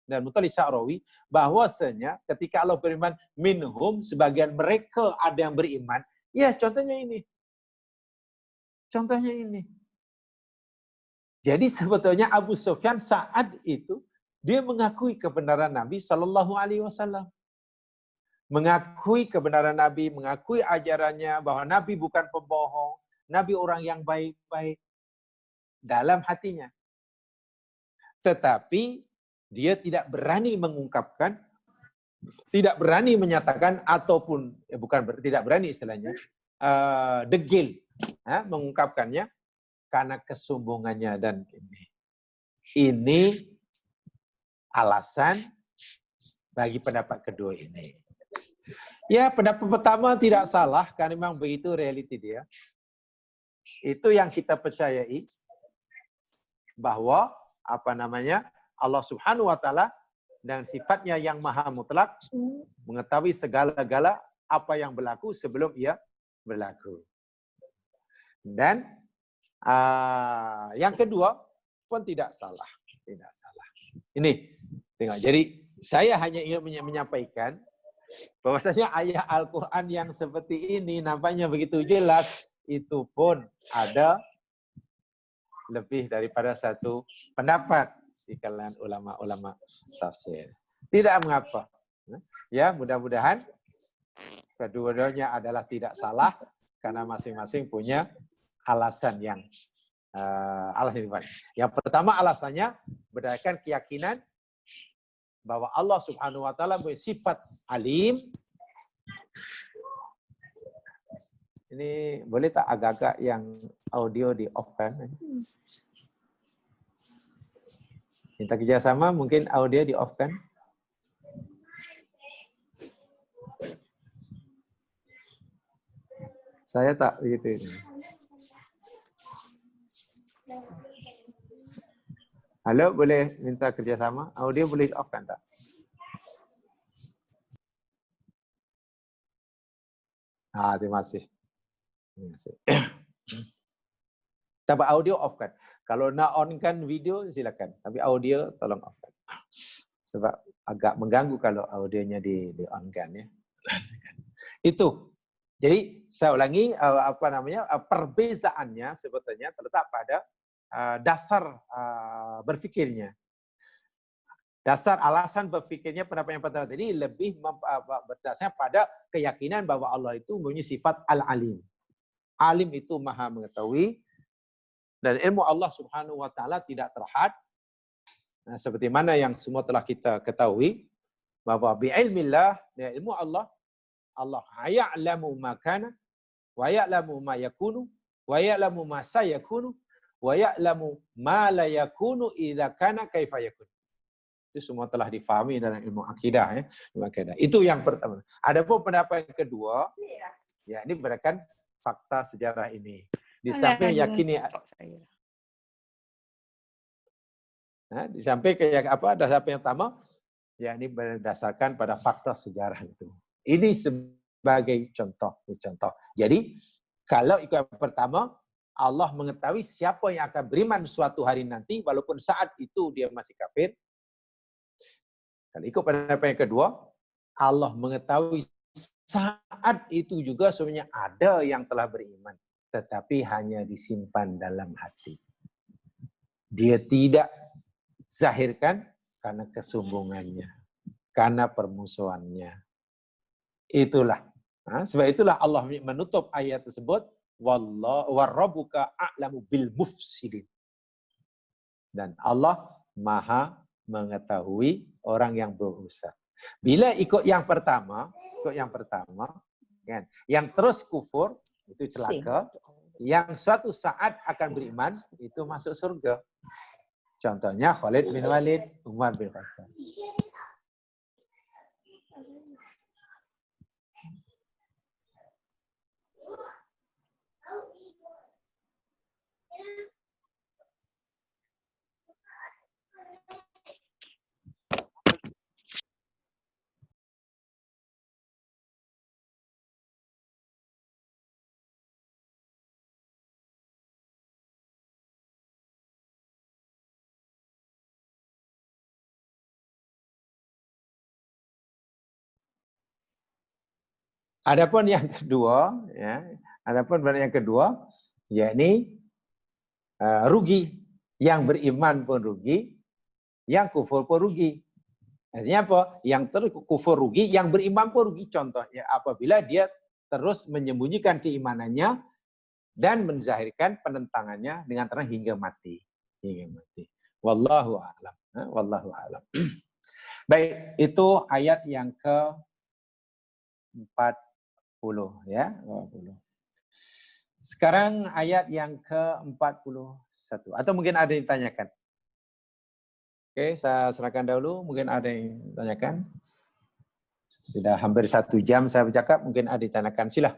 dan Muttalib Sya'rawi bahwasanya ketika Allah beriman minhum, sebagian mereka ada yang beriman, ya contohnya ini. Contohnya ini. Jadi sebetulnya Abu Sufyan saat itu dia mengakui kebenaran Nabi Sallallahu Alaihi Wasallam, mengakui kebenaran Nabi, mengakui ajarannya bahwa Nabi bukan pembohong, Nabi orang yang baik-baik dalam hatinya. Tetapi dia tidak berani mengungkapkan, tidak berani menyatakan, ataupun tidak berani istilahnya, degil mengungkapkannya karena kesombongannya. Dan ini alasan bagi pendapat kedua ini. Ya, pendapat pertama tidak salah karena memang begitu realiti dia. Itu yang kita percayai bahwa Allah Subhanahu wa taala dengan sifatnya yang maha mutlak mengetahui segala-gala apa yang berlaku sebelum ia berlaku. Dan yang kedua pun tidak salah, tidak salah. Ini tengok. Jadi saya hanya ingin menyampaikan bahwasanya ayat Al-Qur'an yang seperti ini nampaknya begitu jelas, itu pun ada lebih daripada satu pendapat di kalangan ulama-ulama tafsir. Tidak mengapa. Ya, mudah-mudahan kedua-duanya adalah tidak salah karena masing-masing punya alasan yang yang pertama alasannya berdasarkan keyakinan bahwa Allah Subhanahu wa taala bersifat alim. Ini boleh tak agak-agak yang audio di-off-kan? Minta kerjasama, mungkin audio di-off-kan. Saya tak begitu. Halo, boleh minta kerjasama? Audio boleh off kan tak? Terima kasih. Terima kasih. Coba audio off kan. Kalau nak on kan video silakan. Tapi audio tolong off kan. Sebab agak mengganggu kalau audionya di on kan ya. Itu. Jadi saya ulangi perbezaannya sebetulnya terletak pada dasar berfikirnya. Dasar alasan berfikirnya pendapat yang pertama tadi lebih berdasarkan pada keyakinan bahwa Allah itu mempunyai sifat al-alim. Alim itu maha mengetahui dan ilmu Allah Subhanahu wa taala tidak terhad. Nah, seperti mana yang semua telah kita ketahui bahwa bi ilmillah, ilmu Allah, Allah ya'lamu ma kana wa ya'lamu ma yakunu wa ya'lamu ma sayakunu wa ya'lamu ma la yakunu idza kana kaifa yakun. Itu semua telah difahami dalam ilmu akidah ya. Ilmu akidah. Itu yang pertama. Adapun pendapat yang kedua, ya ini berdasarkan fakta sejarah ini. Di samping yakini di samping dasar yang pertama, ya ini berdasarkan pada fakta sejarah itu. Ini sebagai contoh. Jadi kalau ikut yang pertama, Allah mengetahui siapa yang akan beriman suatu hari nanti, walaupun saat itu dia masih kafir. Kalau ikut pendapat yang kedua, Allah mengetahui saat itu juga sebenarnya ada yang telah beriman, tetapi hanya disimpan dalam hati. Dia tidak zahirkan karena kesombongannya, karena permusuhannya. Itulah. Sebab itulah Allah menutup ayat tersebut, wallahu warabbuka a'lamu bil mufsidin. Dan Allah Maha mengetahui orang yang berusaha. Bila ikut yang pertama, kan, yang terus kufur itu celaka, yang suatu saat akan beriman itu masuk surga. Contohnya Khalid bin Walid, Umar bin Khattab. Adapun yang kedua, yakni rugi. Yang beriman pun rugi, yang kufur pun rugi. Artinya apa? Yang terus kufur rugi, yang beriman pun rugi. Contohnya apabila dia terus menyembunyikan keimanannya dan menzahirkan penentangannya dengan terang hingga mati. Wallahu a'lam. Wallahu a'lam. Baik, itu ayat yang ke-40 ya. 40. Sekarang ayat yang ke-41. Atau mungkin ada yang ditanyakan? Oke, saya serahkan dahulu. Mungkin ada yang ditanyakan. Sudah hampir 1 jam saya bercakap. Mungkin ada yang ditanyakan. Sila.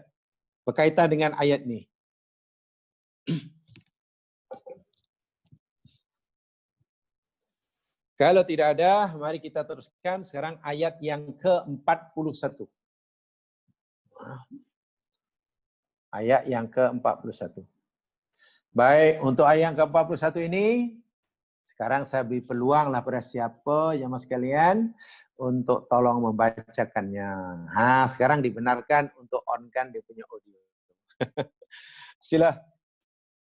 Berkaitan dengan ayat ini. Kalau tidak ada, mari kita teruskan sekarang ayat yang ke-41. Ayat yang ke-41. Baik, untuk ayat yang ke-41 ini, sekarang saya beri peluanglah pada siapa yang mas sekalian untuk tolong membacakannya. Sekarang dibenarkan untuk on-kan dia punya audio. Sila.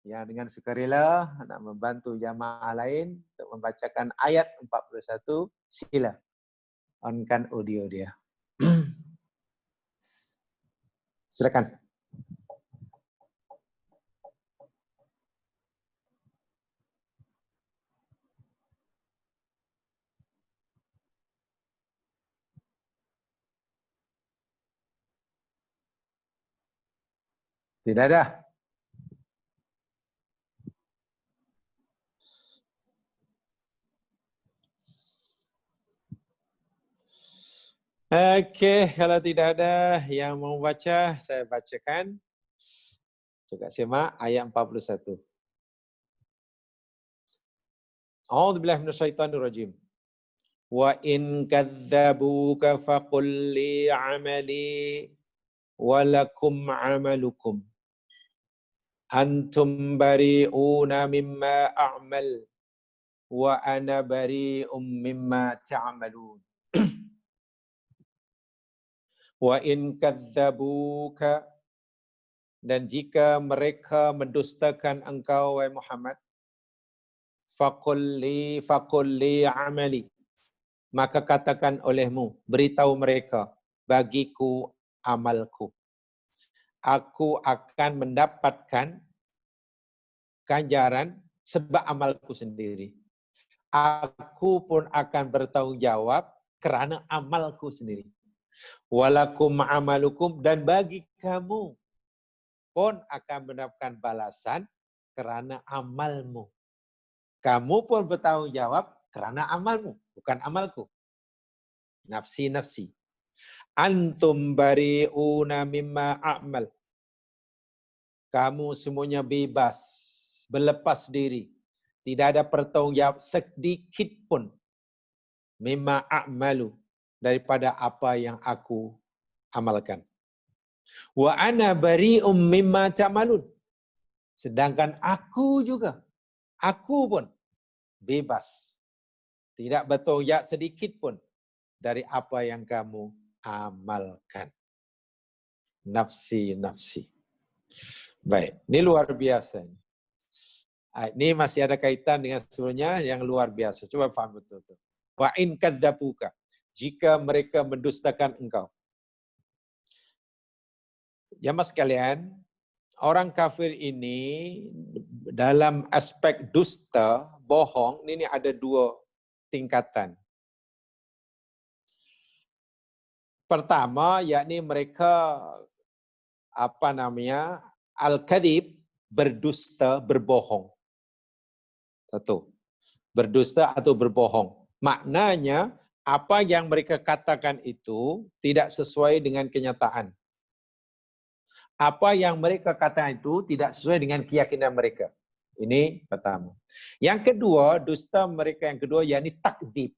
Ya, dengan sukarela nak membantu jamaah lain untuk membacakan ayat 41, sila. On-kan audio dia. Silakan. Tidak ada. Oke, kalau tidak ada yang mau baca, saya bacakan. Coba simak ayat 41. A'udzubillahi minasyaitonirrajim. Wa in kadzdzabuka faqul li 'amali wa lakum 'amalukum antum bari'una mimma a'mal wa ana bari'um mimma ta'malun. Wa in kadzdzabuka, dan jika mereka mendustakan engkau wahai Muhammad, faqul li 'amali, maka katakan olehmu, beritahu mereka, bagiku amalku. Aku akan mendapatkan ganjaran sebab amalku sendiri. Aku pun akan bertanggung jawab kerana amalku sendiri. Walakum amalukum, dan bagi kamu pun akan mendapatkan balasan kerana amalmu. Kamu pun bertanggung jawab kerana amalmu, bukan amalku. Nafsi. Antum bari'una mimma a'mal. Kamu semuanya bebas, berlepas diri. Tidak ada pertanggungjawab sedikit pun. Mimma a'malu, daripada apa yang aku amalkan. Wa ana bari'um mimma ta'malun. Sedangkan aku juga, aku pun bebas. Tidak bertanggungjawab sedikit pun dari apa yang kamu amalkan. Nafsi. Baik, ini luar biasa. Ini masih ada kaitan dengan sebelumnya yang luar biasa. Coba paham betul. Wa in kadzabuka, jika mereka mendustakan engkau. Jamaah sekalian, orang kafir ini dalam aspek dusta, bohong, ini ada dua tingkatan. Pertama, yakni mereka al-kadhib, berdusta, berbohong. Satu, berdusta atau berbohong. Maknanya, apa yang mereka katakan itu tidak sesuai dengan kenyataan. Apa yang mereka katakan itu tidak sesuai dengan keyakinan mereka. Ini pertama. Yang kedua, dusta mereka yang kedua, yakni takdzib.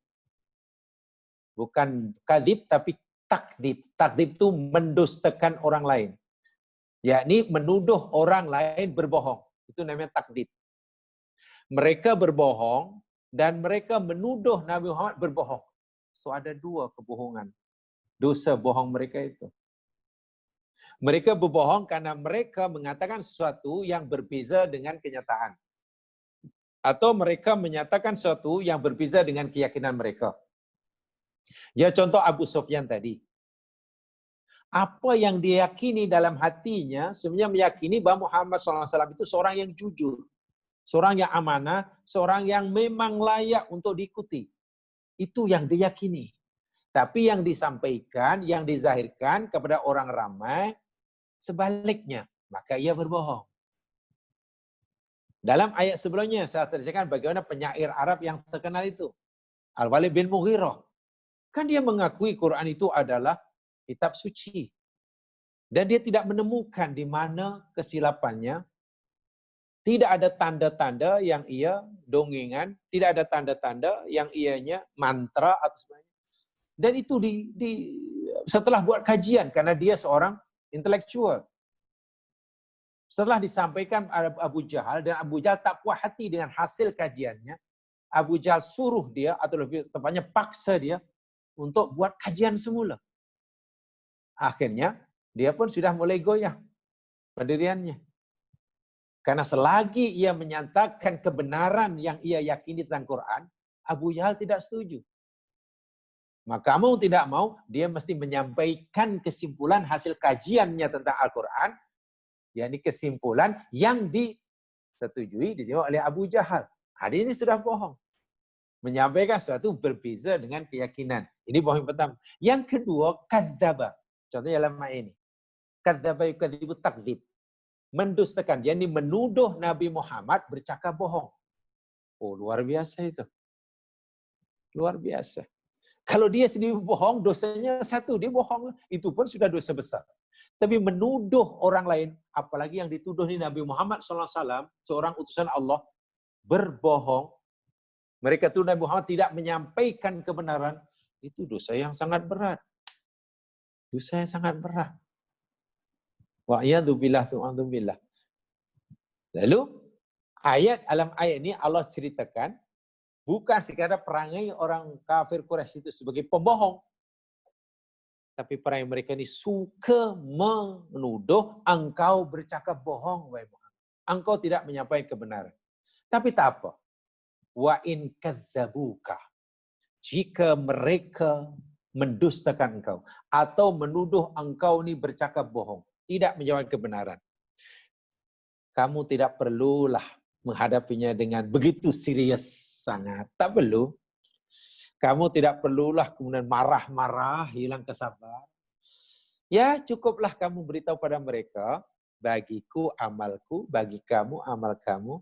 Bukan kadhib, tapi takdzib. Takdzib itu mendustakan orang lain. Yakni menuduh orang lain berbohong. Itu namanya takdzib. Mereka berbohong dan mereka menuduh Nabi Muhammad berbohong. So ada dua kebohongan. Dosa bohong mereka itu. Mereka berbohong karena mereka mengatakan sesuatu yang berbeza dengan kenyataan. Atau mereka menyatakan sesuatu yang berbeza dengan keyakinan mereka. Ya, contoh Abu Sufyan tadi. Apa yang diyakini dalam hatinya, sebenarnya meyakini bahawa Muhammad SAW itu seorang yang jujur. Seorang yang amanah, seorang yang memang layak untuk diikuti. Itu yang diyakini. Tapi yang disampaikan, yang dizahirkan kepada orang ramai, sebaliknya. Maka ia berbohong. Dalam ayat sebelumnya, saya terjemahkan bagaimana penyair Arab yang terkenal itu. Al-Walid bin Mughirah. Kan dia mengakui Quran itu adalah kitab suci. Dan dia tidak menemukan di mana kesilapannya. Tidak ada tanda-tanda yang ia dongengan, tidak ada tanda-tanda yang ianya mantra atau sebagainya. Dan itu setelah buat kajian karena dia seorang intelektual. Setelah disampaikan Abu Jahal, dan Abu Jahal tak puas hati dengan hasil kajiannya, Abu Jahal suruh dia, atau lebih tepatnya paksa dia untuk buat kajian semula. Akhirnya dia pun sudah mulai goyah pendiriannya. Karena selagi ia menyatakan kebenaran yang ia yakini tentang Quran, Abu Jahal tidak setuju. Maka mau tidak mau, dia mesti menyampaikan kesimpulan hasil kajiannya tentang Al-Quran, yakni kesimpulan yang disetujui, ditengok oleh Abu Jahal. Hari ini sudah bohong. Menyampaikan sesuatu berbeza dengan keyakinan. Ini bohong yang pertama. Yang kedua, kadzdzaba. Contohnya dalam ayat ini. Kadzdzaba yukadzibu takdzib. Mendustakan, yakni menuduh Nabi Muhammad bercakap bohong. Oh, luar biasa itu. Luar biasa. Kalau dia sendiri bohong, dosanya satu, dia bohong. Itu pun sudah dosa besar. Tapi menuduh orang lain, apalagi yang dituduh ini Nabi Muhammad SAW, seorang utusan Allah, berbohong. Mereka tuduh Nabi Muhammad tidak menyampaikan kebenaran. Itu dosa yang sangat berat. Dosa yang sangat berat. Wa'iyadzubillah, tu'adzubillah. Lalu, dalam ayat ini Allah ceritakan, bukan sekadar perangai orang kafir Quraisy itu sebagai pembohong. Tapi perangai mereka ini suka menuduh engkau bercakap bohong, wahai Muhammad. Engkau tidak menyampaikan kebenaran. Tapi tak apa. Wa in kadzabuka. Jika mereka mendustakan engkau atau menuduh engkau ini bercakap bohong, tidak menjawab kebenaran, kamu tidak perlulah menghadapinya dengan begitu serius sangat. Tak perlu. Kamu tidak perlulah kemudian marah-marah, hilang kesabaran. Ya, cukuplah kamu beritahu pada mereka, bagiku amalku, bagi kamu amal kamu.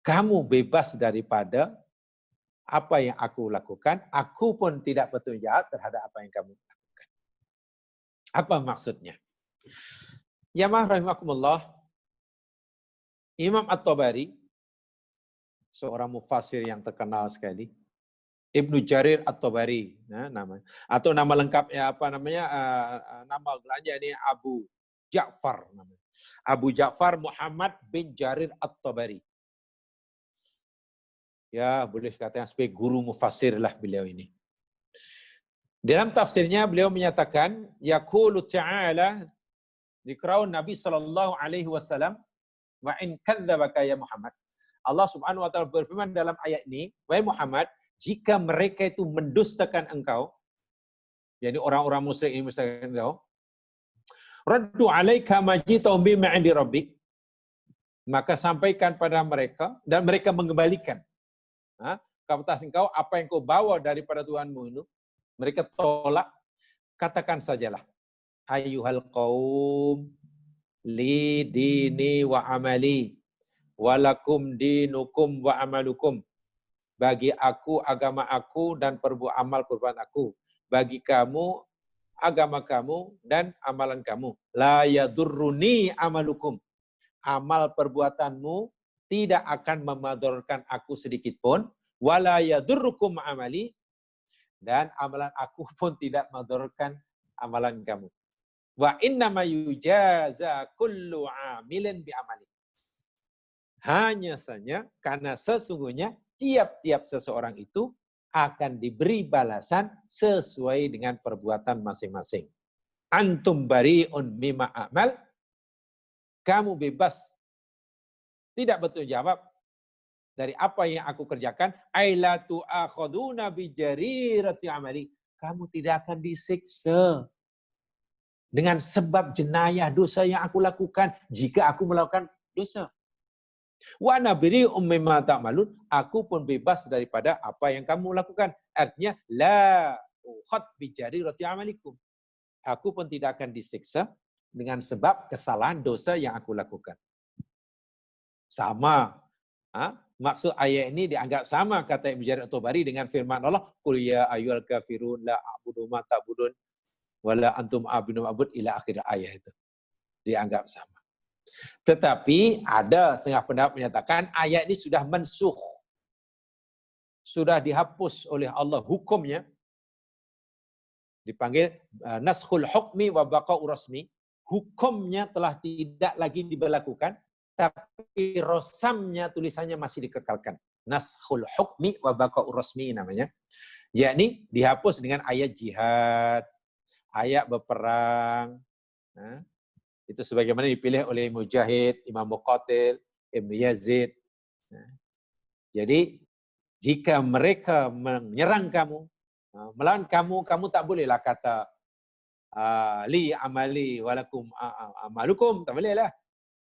Kamu bebas daripada apa yang aku lakukan, aku pun tidak bertanggung jawab terhadap apa yang kamu lakukan. Apa maksudnya? Ya rahimakumullah, Imam At-Tabari, seorang mufassir yang terkenal sekali, Ibnu Jarir At-Tabari, nama atau nama lengkapnya apa namanya? Nama gelarnya ini Abu Ja'far namanya. Abu Ja'far Muhammad bin Jarir At-Tabari. Ya, boleh dikatakan sebagai guru mufassir lah beliau ini. Dalam tafsirnya beliau menyatakan, yaqulu ta'ala dzikrau Nabi sallallahu alaihi wasallam wa in kadzdzabaka ya Muhammad. Allah Subhanahu wa taala berfirman dalam ayat ini, wahai Muhammad, jika mereka itu mendustakan engkau, yakni orang-orang musyrik ini mendustakan engkau, raddu alaika majitahum bi ma'indi rabbik, maka sampaikan pada mereka dan mereka mengembalikan ke atas engkau apa yang kau bawa daripada Tuhanmu itu. Mereka tolak, katakan sajalah, ayyuhal qaum li dini wa amali walakum dinukum wa amalukum. Bagi aku agama aku dan amal perbuatan aku. Bagi kamu agama kamu dan amalan kamu. La yadurruni amalukum. Amal perbuatanmu tidak akan memadorkan aku sedikit pun. Wala yadurrukum amali. Dan amalan aku pun tidak memadorkan amalan kamu. Wa innama yujaza kullu amilin bi amali. Hanya saja karena sesungguhnya tiap-tiap seseorang itu akan diberi balasan sesuai dengan perbuatan masing-masing. Antum bari'un mimma amal. Kamu bebas, tidak bertanggung jawab dari apa yang aku kerjakan. Aila tu'akhaduna bi jarirati amali. Kamu tidak akan disiksa dengan sebab jenayah dosa yang aku lakukan jika aku melakukan dosa. Wa nabiri ummima ta'malun, aku pun bebas daripada apa yang kamu lakukan. Artinya la ukhat bi jarirati amalikum. Aku pun tidak akan disiksa dengan sebab kesalahan dosa yang aku lakukan. Sama. Maksud ayat ini dianggap sama kata Ibnu Jarir At-Tabari dengan firman Allah, qul ya ayyuhal kafirun la a'budu ma ta'budun wala antum a'budu ma'bud ila akhir ayat itu. Dianggap sama. Tetapi ada setengah pendapat menyatakan ayat ini sudah mansukh. Sudah dihapus oleh Allah hukumnya. Dipanggil naskhul hukmi wa baqa'u rasmi. Hukumnya telah tidak lagi diberlakukan, tapi rosamnya tulisannya masih dikekalkan. Naskhul hukmi wa baqa'u rasmi namanya. Yakni dihapus dengan ayat jihad, ayat berperang. Itu sebagaimana dipilih oleh Mujahid, Imam Muqatil, Ibnu Yazid. Jadi, jika mereka menyerang kamu, melawan kamu, kamu tak bolehlah kata li amali walakum amalukum, tak bolehlah.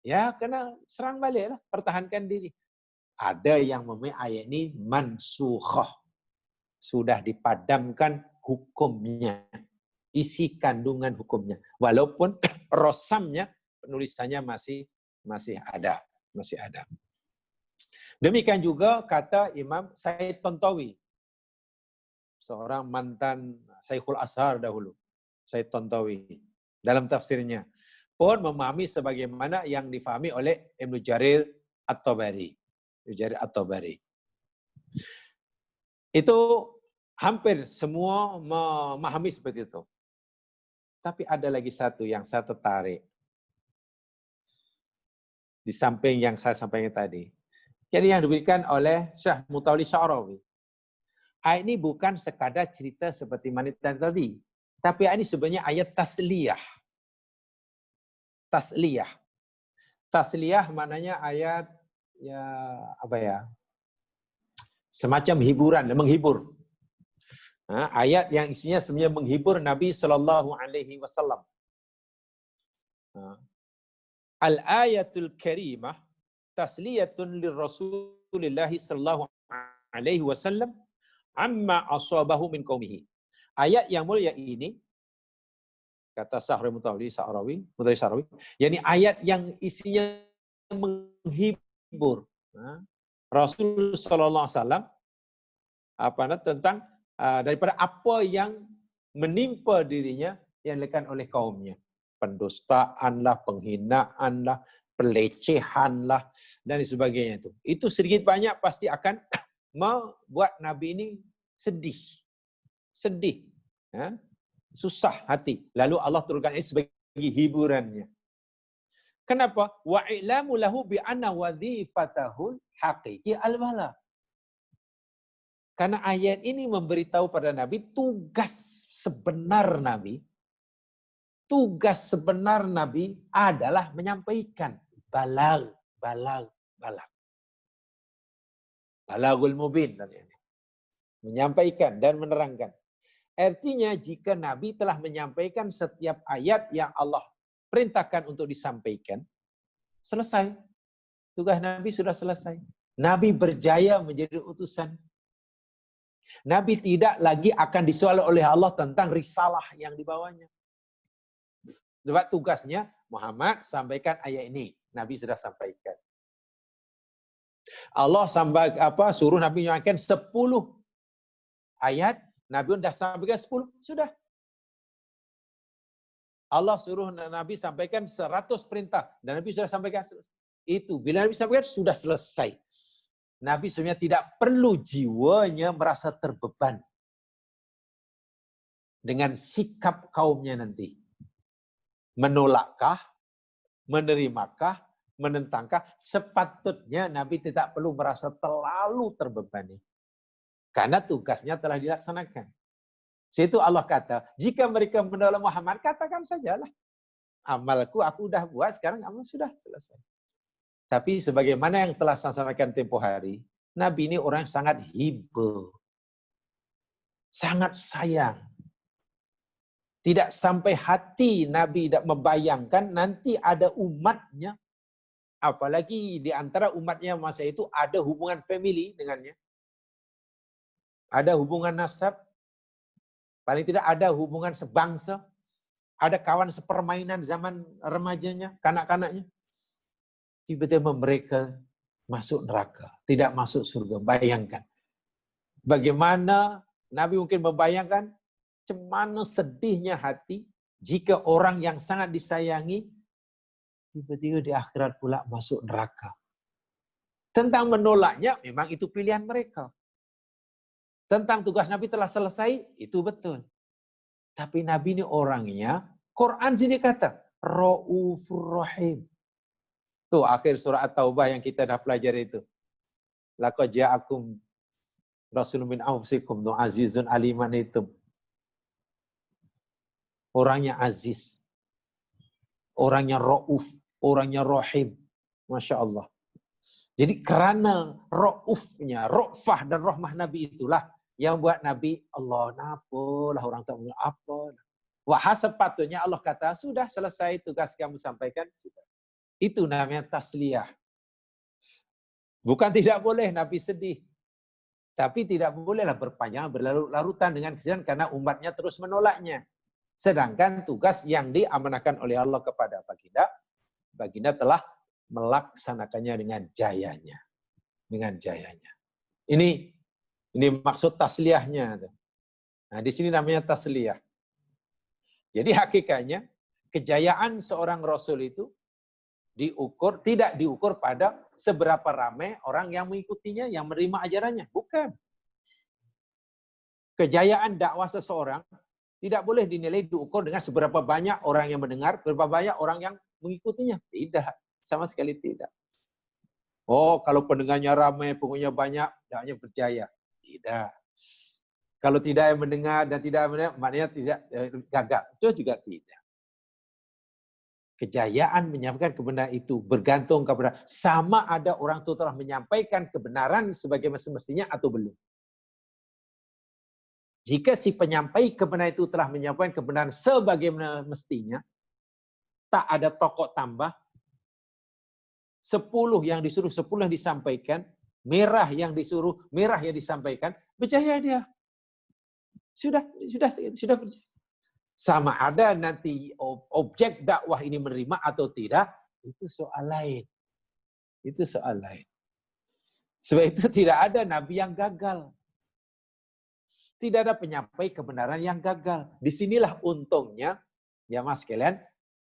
Ya, kena serang baliklah, pertahankan diri. Ada yang memang ayat ini mansukhah. Sudah dipadamkan hukumnya. Isi kandungan hukumnya. Walaupun rosamnya, penulisannya masih ada. Demikian juga kata Imam Said Tontowi. Seorang mantan Syekhul Azhar dahulu. Said Tontowi. dalam tafsirnya. Pun memahami sebagaimana yang difahami oleh Ibnu Jarir At-Tabari. Ibnu Jarir At-Tabari. Itu hampir semua memahami seperti itu. Tapi ada lagi satu yang saya tertarik. Di samping yang saya sampaikan tadi. Jadi yang diberikan oleh Syekh Mutawalli Sya'rawi. Ayat ini bukan sekadar cerita seperti wanita tadi. Tapi ayat ini sebenarnya ayat tasliyah. Tasliyah. Tasliyah maknanya ayat ya apa ya? Semacam hiburan, menghibur. Nah, ayat yang isinya sebenarnya menghibur Nabi Sallallahu Alaihi Wasallam. Al-ayatul karimah tasliyatun lirrasulillahi sallallahu alaihi wasallam amma asabahu min qaumihi. Ayat yang mulia ini kata Syahrul Mutawalli Sya'rawi, yakni ayat yang isinya menghibur Rasul sallallahu alaihi wasallam tentang daripada apa yang menimpa dirinya yang dilakukan oleh kaumnya. Pendustaan lah, penghinaan lah, pelecehan lah, dan sebagainya itu. Itu sedikit banyak pasti akan membuat Nabi ini sedih. Sedih. Ya? Susah hati. Lalu Allah turunkan ini sebagai hiburannya. Kenapa? Wa i'lamu lahu bi anna wadhifatahul haqiqi al-bala. Karena ayat ini memberitahu pada Nabi tugas sebenar Nabi. Tugas sebenar Nabi adalah menyampaikan balag. Balagul mubin. Menyampaikan dan menerangkan. Artinya jika Nabi telah menyampaikan setiap ayat yang Allah perintahkan untuk disampaikan, selesai. Tugas Nabi sudah selesai. Nabi berjaya menjadi utusan. Nabi tidak lagi akan disoal oleh Allah tentang risalah yang dibawanya. Sebab tugasnya Muhammad sampaikan ayat ini. Nabi sudah sampaikan. Allah suruh Nabi menyampaikan 10 ayat. Nabi sudah sampaikan 10. Sudah. Allah suruh Nabi sampaikan 100 perintah. Dan Nabi sudah sampaikan. Itu. Bila Nabi sampaikan, sudah selesai. Nabi sebenarnya tidak perlu jiwanya merasa terbeban dengan sikap kaumnya nanti. Menolakkah, menerimakah, menentangkah, sepatutnya Nabi tidak perlu merasa terlalu terbebani. Karena tugasnya telah dilaksanakan. Situ Allah kata, jika mereka menolak Muhammad, katakan sajalah. Amalku aku udah buat, sekarang amal sudah selesai. Tapi sebagaimana yang telah saya sampaikan tempoh hari, Nabi ini orang sangat hiba. Sangat sayang. Tidak sampai hati Nabi tidak membayangkan nanti ada umatnya. Apalagi di antara umatnya masa itu ada hubungan family dengannya. Ada hubungan nasab. Paling tidak ada hubungan sebangsa. Ada kawan sepermainan zaman remajanya, kanak-kanaknya. Tiba-tiba mereka masuk neraka, tidak masuk surga. Bayangkan. Bagaimana Nabi mungkin membayangkan cemana sedihnya hati jika orang yang sangat disayangi tiba-tiba di akhirat pula masuk neraka. Tentang menolaknya memang itu pilihan mereka. Tentang tugas Nabi telah selesai, itu betul. Tapi Nabi ini orangnya, Quran sini kata, Ra'ufur Rahim. Tuh akhir surah At-Taubah yang kita dah pelajari itu. Laqad ja'akum rasulun min anfusikum azizun aliman itu. Orangnya aziz. Orangnya Ra'uf, orangnya Rahim. Masya Allah. Jadi karena Ra'ufnya, Ra'fah dan rahmah Nabi itulah yang buat Nabi, Allah napolah orang tak punya apa. Wah sepatutnya Allah kata, sudah selesai tugas kamu sampaikan, sudah. Itu namanya tasliyah. Bukan tidak boleh Nabi sedih. Tapi tidak bolehlah berpanjang, berlarut-larutan dengan kesedihan karena umatnya terus menolaknya. Sedangkan tugas yang diamanahkan oleh Allah kepada Baginda telah melaksanakannya dengan jayanya. Dengan jayanya. Ini maksud tasliyahnya. Nah, di sini namanya tasliyah. Jadi hakikatnya kejayaan seorang Rasul itu tidak diukur pada seberapa ramai orang yang mengikutinya, yang menerima ajarannya. Bukan. Kejayaan dakwah seseorang tidak boleh dinilai diukur dengan seberapa banyak orang yang mendengar, berapa banyak orang yang mengikutinya. Tidak, sama sekali tidak. Oh, kalau pendengarnya ramai, pengikutnya banyak, dakwahnya berjaya. Tidak. Kalau tidak yang mendengar dan tidak mendengar, maknanya tidak gagal. Itu juga tidak. Kejayaan menyampaikan kebenaran itu bergantung kepada sama ada orang itu telah menyampaikan kebenaran sebagaimana semestinya atau belum. Jika si penyampai kebenaran itu telah menyampaikan kebenaran sebagaimana mestinya, tak ada tokok tambah, 10 yang disuruh 10 yang disampaikan, merah yang disuruh merah yang disampaikan, berjaya dia. Sudah berjaya. Sama ada nanti objek dakwah ini menerima atau tidak, itu soal lain. Itu soal lain. Sebab itu tidak ada nabi yang gagal. Tidak ada penyampai kebenaran yang gagal. Disinilah untungnya, ya mas sekalian,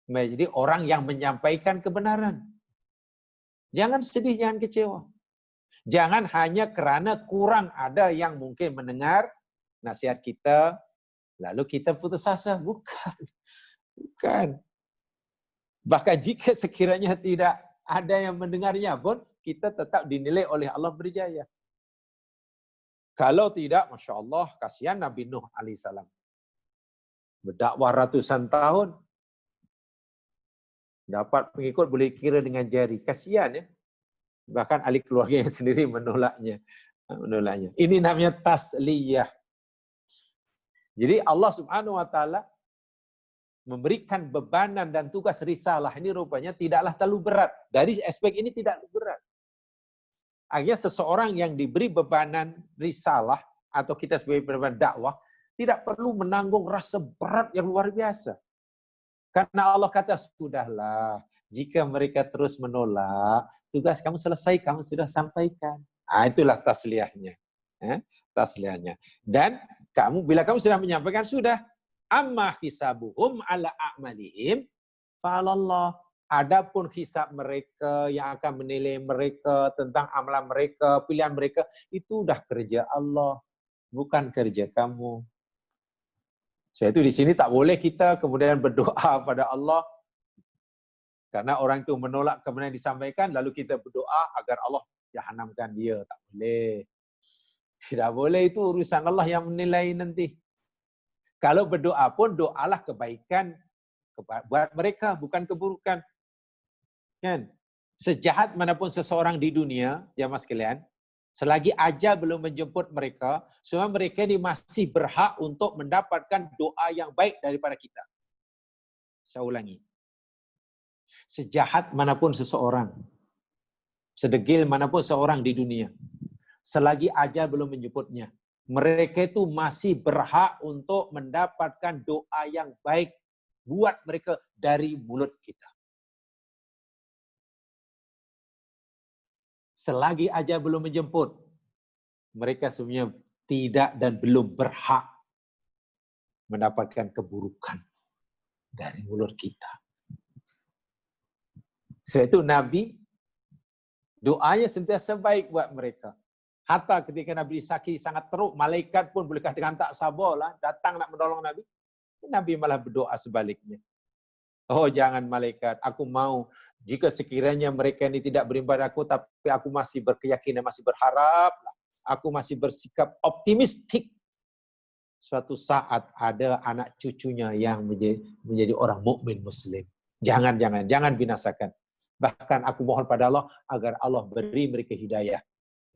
menjadi orang yang menyampaikan kebenaran. Jangan sedih, jangan kecewa. Jangan hanya karena kurang ada yang mungkin mendengar nasihat kita, lalu kita putus asa. Bukan. Bukan. Bahkan jika sekiranya tidak ada yang mendengarnya pun, kita tetap dinilai oleh Allah berjaya. Kalau tidak, Masya Allah, kasihan Nabi Nuh alaihissalam. Berdakwah ratusan tahun, dapat pengikut boleh kira dengan jari. Kasihan ya. Bahkan ahli keluarganya sendiri menolaknya. Ini namanya tasliyah. Jadi Allah Subhanahu wa taala memberikan bebanan dan tugas risalah ini rupanya tidaklah terlalu berat. Dari aspek ini tidak berat. Akhirnya seseorang yang diberi bebanan risalah atau kita sebagai beban dakwah tidak perlu menanggung rasa berat yang luar biasa. Karena Allah kata, sudahlah, jika mereka terus menolak, tugas kamu selesai, kamu sudah sampaikan. Itulah tasliyahnya. Tasliyahnya. Dan bila kamu sudah menyampaikan, sudah. Amma hisabuhum ala a'malihim fa'alallah. Adapun hisab mereka yang akan menilai mereka tentang amalan mereka, pilihan mereka, itu udah kerja Allah, bukan kerja kamu. Sebab itu di sini tak boleh kita kemudian berdoa pada Allah karena orang itu menolak kebenaran disampaikan, lalu kita berdoa agar Allah jahanamkan dia. Tak boleh. Tidak boleh, itu urusan Allah yang menilai nanti. Kalau berdoa pun doalah kebaikan buat mereka, bukan keburukan. Kan? Sejahat manapun seseorang di dunia, jamaah sekalian, selagi ajal belum menjemput mereka, semua mereka ini masih berhak untuk mendapatkan doa yang baik daripada kita. Saya ulangi. Sejahat manapun seseorang, sedegil manapun seorang di dunia, selagi ajal belum menjemputnya, mereka itu masih berhak untuk mendapatkan doa yang baik buat mereka dari mulut kita. Selagi ajal belum menjemput, mereka sebenarnya tidak dan belum berhak mendapatkan keburukan dari mulut kita. Sebab itu Nabi, doanya sentiasa baik buat mereka. Hatta ketika Nabi sakit sangat teruk, malaikat pun boleh katakan tak sabarlah, datang nak menolong Nabi. Nabi malah berdoa sebaliknya. Oh jangan malaikat, aku mau jika sekiranya mereka ini tidak beriman aku, tapi aku masih berkeyakinan, masih berharap, aku masih bersikap optimistik. Suatu saat ada anak cucunya yang menjadi orang mukmin muslim. Jangan binasakan. Bahkan aku mohon pada Allah agar Allah beri mereka hidayah.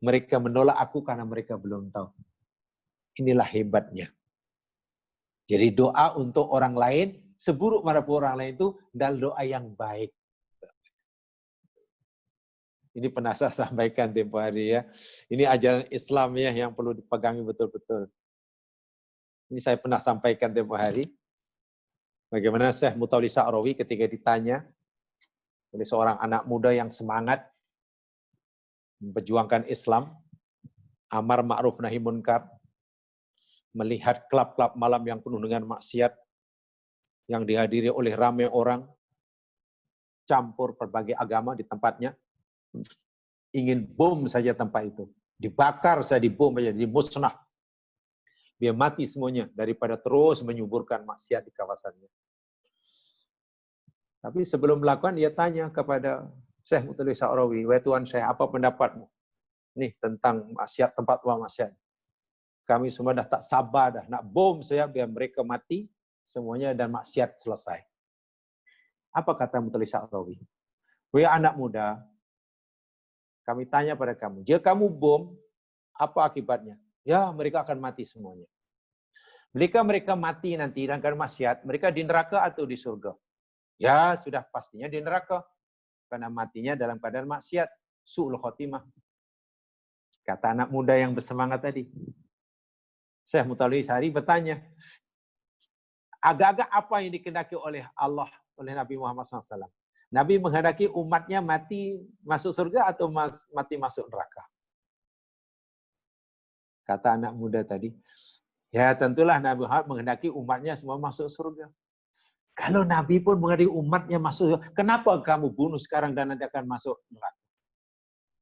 Mereka menolak aku karena mereka belum tahu. Inilah hebatnya. Jadi doa untuk orang lain, seburuk manapun orang lain itu, adalah doa yang baik. Ini pernah saya sampaikan tempoh hari ya. Ini ajaran Islam ya yang perlu dipegangi betul-betul. Ini saya pernah sampaikan tempoh hari. Bagaimana Syekh Mutawalli Sa'rawi ketika ditanya oleh seorang anak muda yang semangat memperjuangkan Islam, amar ma'ruf nahi munkar, melihat klub-klub malam yang penuh dengan maksiat, yang dihadiri oleh ramai orang, campur berbagai agama di tempatnya, ingin bom saja tempat itu. Dibakar saja, dibom saja, dimusnah. Biar mati semuanya, daripada terus menyuburkan maksiat di kawasannya. Tapi sebelum melakukan, dia tanya kepada Syekh Muttalib Sa'rawi, "Wahai Tuan Syekh, apa pendapatmu nih tentang maksiat, tempat buang maksiat? Kami semua dah tak sabar dah, nak bom saya biar mereka mati semuanya dan maksiat selesai." Apa kata Muttalib Sa'rawi? "Wahai anak muda, kami tanya pada kamu, jika kamu bom, apa akibatnya? Ya, mereka akan mati semuanya. Mereka mati nanti dan karena maksiat, mereka di neraka atau di surga? Ya, sudah pastinya di neraka. Karena matinya dalam keadaan maksiat. Su'ul khotimah." Kata anak muda yang bersemangat tadi. Syekh Muttalib Sa'rawi bertanya, agak-agak apa yang dikehendaki oleh Allah, oleh Nabi Muhammad SAW? Nabi menghendaki umatnya mati masuk surga atau mati masuk neraka? Kata anak muda tadi, ya tentulah Nabi Muhammad menghendaki umatnya semua masuk surga. Kalau Nabi pun menghendaki umatnya masuk surga, kenapa kamu bunuh sekarang dan nanti akan masuk neraka?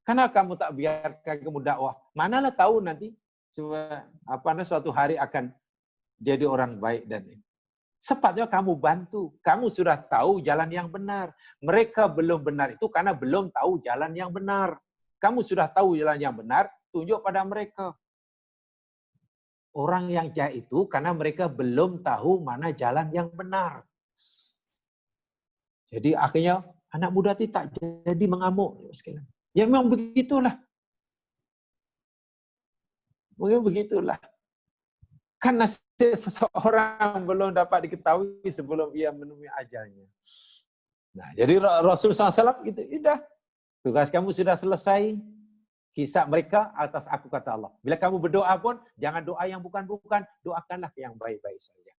Kenapa kamu tak biarkan kamu dakwah? Manalah tahu nanti suatu hari akan jadi orang baik dan ini. Sepatutnya kamu bantu. Kamu sudah tahu jalan yang benar. Mereka belum benar itu karena belum tahu jalan yang benar. Kamu sudah tahu jalan yang benar, tunjuk pada mereka. Orang yang jahat itu karena mereka belum tahu mana jalan yang benar. Jadi akhirnya anak muda itu tak jadi mengamuk. Ya memang begitulah. Mungkin begitulah. Karena seseorang belum dapat diketahui sebelum ia menemui ajalnya. Nah, jadi Rasulullah SAW gitu, udah. Tugas kamu sudah selesai. Kisah mereka atas aku, kata Allah. Bila kamu berdoa pun, jangan doa yang bukan-bukan. Doakanlah yang baik-baik saja.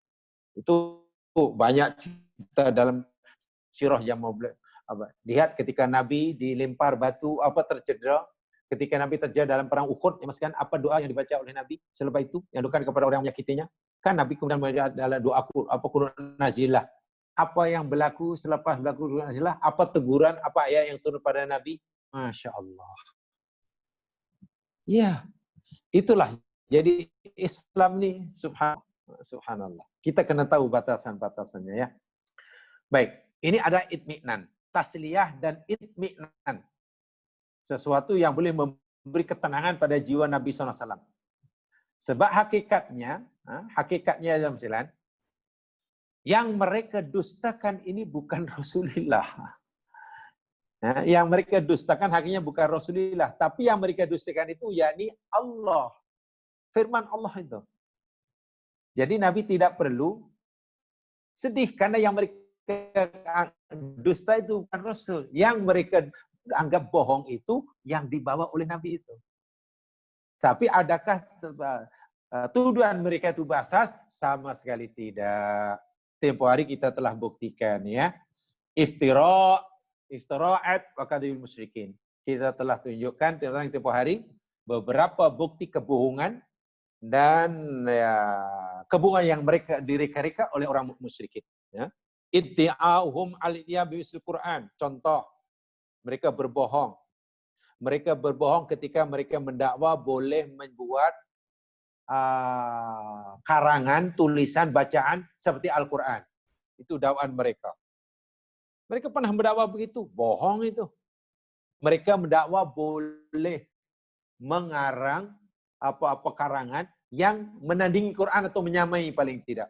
Itu banyak cerita dalam sirah yang mau lihat ketika Nabi dilempar batu, tercedera. Ketika Nabi terjadi dalam perang Uhud, apa doa yang dibaca oleh Nabi selepas itu, yang doakan kepada orang yang menyakitinya? Kan Nabi kemudian dalam doa kunut nazilah. Apa yang berlaku selepas berlaku kunut nazilah? Apa teguran, apa ayat yang turun pada Nabi? Masya Allah. Ya, itulah. Jadi Islam ni subhanallah. Kita kena tahu batasan-batasannya ya. Baik, ini ada itmi'nan, tasliyah dan itmi'nan. Sesuatu yang boleh memberi ketenangan pada jiwa Nabi SAW. Sebab hakikatnya dalam silan, yang mereka dustakan ini bukan Rasulullah. Yang mereka dustakan hakikatnya bukan Rasulullah, tapi yang mereka dustakan itu yakni Allah. Firman Allah itu. Jadi Nabi tidak perlu sedih karena yang mereka dusta itu bukan Rasul. Yang mereka anggap bohong itu yang dibawa oleh Nabi itu. Tapi adakah tuduhan mereka itu basas? Sama sekali tidak. Tempo hari kita telah buktikan ya. Iftira'at wa kadhibul musyrikin. Kita telah tunjukkan tentang tempo hari beberapa bukti kebohongan dan kebohongan yang mereka direka-reka oleh orang musyrikin. Ya. Iddi'ahum al-i'ya bisul Quran. Contoh, mereka berbohong. Mereka berbohong ketika mereka mendakwa boleh membuat karangan, tulisan, bacaan seperti Al-Quran. Itu dakwaan mereka. Mereka pernah mendakwa begitu, bohong itu. Mereka mendakwa boleh mengarang apa-apa karangan yang menandingi Quran atau menyamai paling tidak.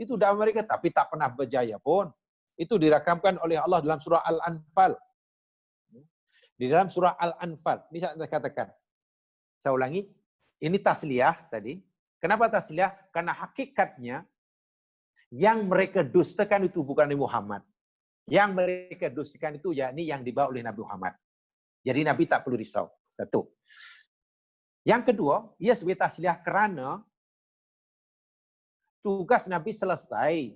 Itu dakwah mereka, tapi tak pernah berjaya pun. Itu dirakamkan oleh Allah dalam surah Al-Anfal. Di dalam surah Al-Anfal, ini saya katakan. Saya ulangi, ini tasliyah tadi. Kenapa tasliyah? Karena hakikatnya yang mereka dustakan itu bukan Nabi Muhammad. Yang mereka dustakan itu yakni yang dibawa oleh Nabi Muhammad. Jadi Nabi tak perlu risau. Satu. Yang kedua, ia sebagai tasliyah kerana tugas Nabi selesai.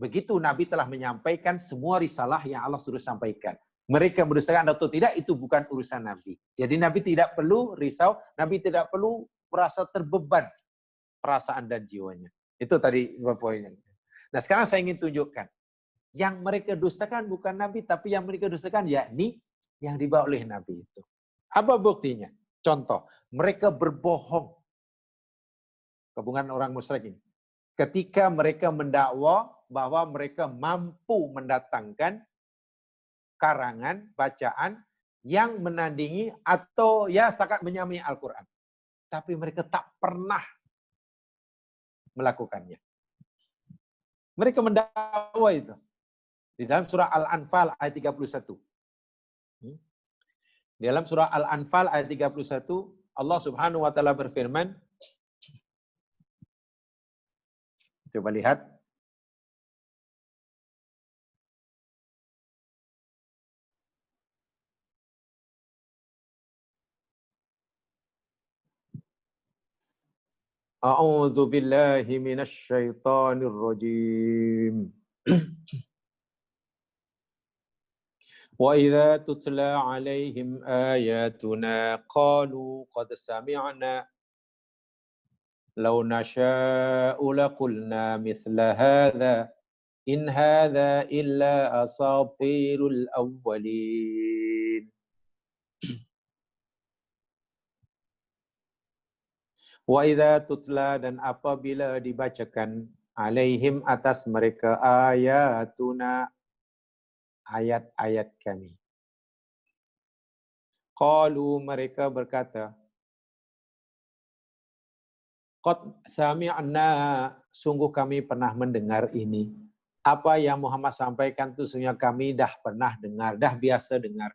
Begitu Nabi telah menyampaikan semua risalah yang Allah suruh sampaikan. Mereka mendustakan atau tidak, itu bukan urusan Nabi. Jadi Nabi tidak perlu risau, Nabi tidak perlu merasa terbeban perasaan dan jiwanya. Itu tadi poinnya. Nah, sekarang saya ingin tunjukkan. Yang mereka dustakan bukan Nabi, tapi yang mereka dustakan yakni yang dibawa oleh Nabi itu. Apa buktinya? Contoh, mereka berbohong. Gabungan orang musyrik ini. Ketika mereka mendakwa bahwa mereka mampu mendatangkan karangan, bacaan yang menandingi atau ya setakat menyamai Al-Quran. Tapi mereka tak pernah melakukannya. Mereka mendakwa itu. Di dalam surah Al-Anfal ayat 31. Di dalam surah Al-Anfal ayat 31, Allah Subhanahu wa taala berfirman, coba lihat. A'udzu billahi minasy syaithanir rajim. Wa idza tutla 'alaihim ayatuna qalu qad sami'na law nasha'u laqulna mithla hadza in hadza illa asatirul awwalin. Wa idza tutla, dan apabila dibacakan alaihim atas mereka ayatuna, ayat-ayat kami. Qalu, mereka berkata, qad sami'na, sungguh kami pernah mendengar ini. Apa yang Muhammad sampaikan itu sungguh kami dah pernah dengar, dah biasa dengar.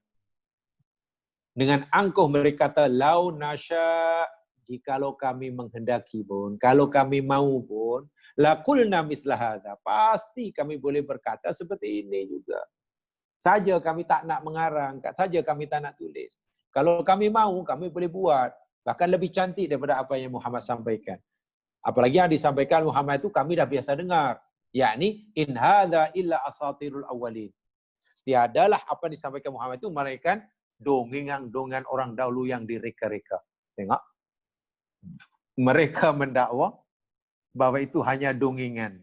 Dengan angkuh mereka kata, lau nasya, jikalau kami menghendaki pun, kalau kami mau pun, laqulna mithla hadza, pasti kami boleh berkata seperti ini juga. Saja kami tak nak mengarang, saja kami tak nak tulis. Kalau kami mau, kami boleh buat. Bahkan lebih cantik daripada apa yang Muhammad sampaikan. Apalagi yang disampaikan Muhammad itu kami dah biasa dengar. Yakni, in hadza illa asatirul awwalin. Tiadalah apa yang disampaikan Muhammad itu melainkan dongengan orang dahulu yang direka-reka. Tengok. Mereka mendakwa bahwa itu hanya dongengan.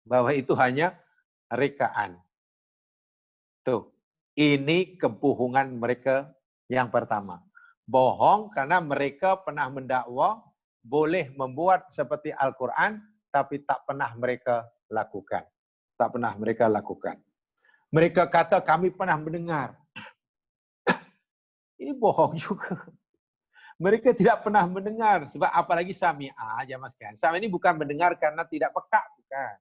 Bahwa itu hanya rekaan. Tuh. Ini kebohongan mereka yang pertama. Bohong karena mereka pernah mendakwa boleh membuat seperti Al-Quran, tapi tak pernah mereka lakukan. Tak pernah mereka lakukan. Mereka kata kami pernah mendengar. Ini bohong juga. Mereka tidak pernah mendengar. Sebab apalagi sami'ah, ya mas kan. Sami'ah ini bukan mendengar karena tidak peka. Bukan.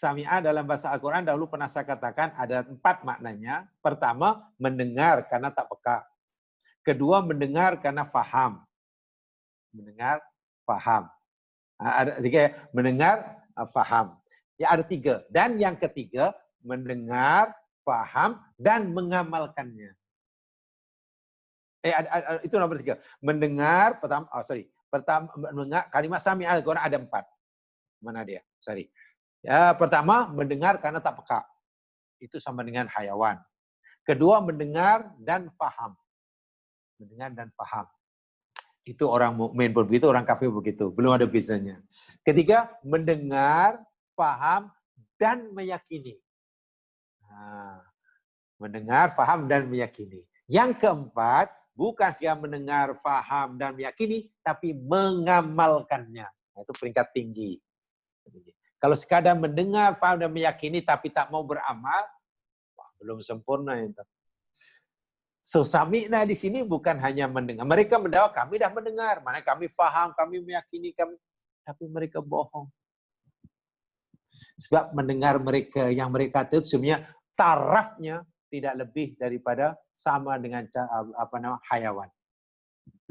Sami'ah dalam bahasa Al-Quran dahulu pernah saya katakan ada 4 maknanya. Pertama, mendengar karena tak peka. Kedua, mendengar karena faham. Mendengar, faham. Ada 3, mendengar, faham. Ya ada 3. Dan yang ketiga, mendengar, faham, dan mengamalkannya. Itu nomor 3. Mendengar, pertama, mendengar, kalimat sami'ah Al-Quran ada 4. Mana dia? Ya, pertama, mendengar karena tak peka. Itu sama dengan hayawan. Kedua, mendengar dan faham. Mendengar dan faham. Itu orang mukmin begitu, orang kafir begitu. Belum ada bezanya. Ketiga, mendengar, faham, dan meyakini. Nah, mendengar, faham, dan meyakini. Yang keempat, bukan saja mendengar, faham, dan meyakini, tapi mengamalkannya. Nah, itu peringkat tinggi. Kalau sekadar mendengar, faham, dan meyakini, tapi tak mau beramal, belum sempurna itu. So, sami'na di sini bukan hanya mendengar. Mereka mendakwa, kami dah mendengar. Mana kami faham, kami meyakini, tapi mereka bohong. Sebab mendengar mereka, yang mereka itu sebenarnya tarafnya tidak lebih daripada sama dengan hayawan.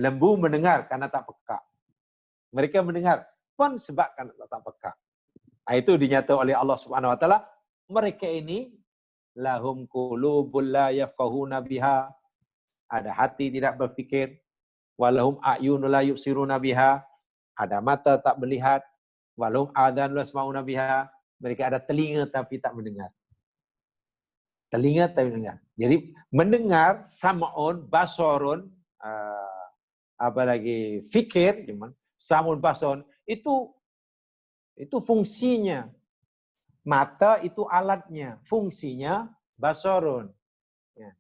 Lembu mendengar karena tak peka. Mereka mendengar pun sebab karena tak peka. Itu dinyatakan oleh Allah Subhanahu wa taala, mereka ini lahum qulubul la yafqahuna biha, ada hati tidak berfikir, walahum a'yunul la yubsiruna biha, ada mata tak melihat, walahum adhan la yasma'una biha, mereka ada telinga tapi tak mendengar. Telinga tak mendengar. Jadi mendengar, sam'un, basarun, apalagi fikir, sam'un, basarun, itu Itu fungsinya. Mata itu alatnya, fungsinya basarun. Ya.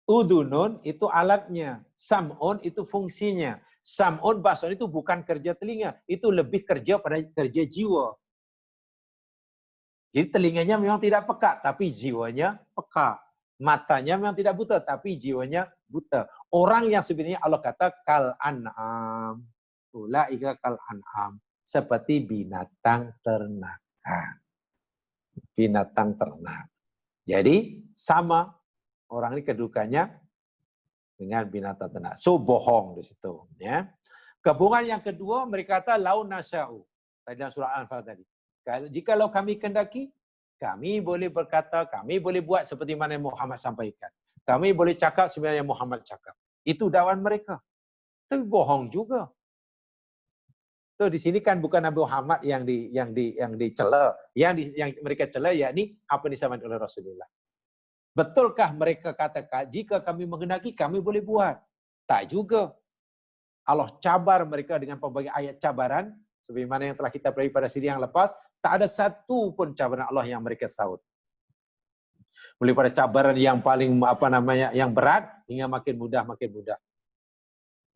Udunun itu alatnya, sam'un itu fungsinya. Sam'un basarun itu bukan kerja telinga, itu lebih kerja pada kerja jiwa. Jadi telinganya memang tidak peka, tapi jiwanya peka. Matanya memang tidak buta, tapi jiwanya buta. Orang yang sebenarnya Allah kata kal an'am. Ulaika kal an'am. Seperti binatang ternakan. Binatang ternak. Jadi sama orang ini kedudukannya dengan binatang ternak. So bohong di situ. Ya. Kebohongan yang kedua mereka kata lau nasya'u. Tadi dalam surah Al-Anfal tadi. Jikalau kami kendaki, kami boleh berkata, kami boleh buat seperti mana yang Muhammad sampaikan. Kami boleh cakap sebenarnya yang Muhammad cakap. Itu dakwaan mereka. Tapi bohong juga. So, di sini kan bukan Nabi Muhammad yang dicela, yang mereka cela yakni apa yang disampaikan oleh Rasulullah. Betulkah mereka katakan jika kami menghendaki kami boleh buat? Tak juga. Allah cabar mereka dengan pelbagai ayat cabaran sebagaimana yang telah kita pelajari pada siri yang lepas, tak ada satu pun cabaran Allah yang mereka saut. Mulai pada cabaran yang paling yang berat hingga makin mudah.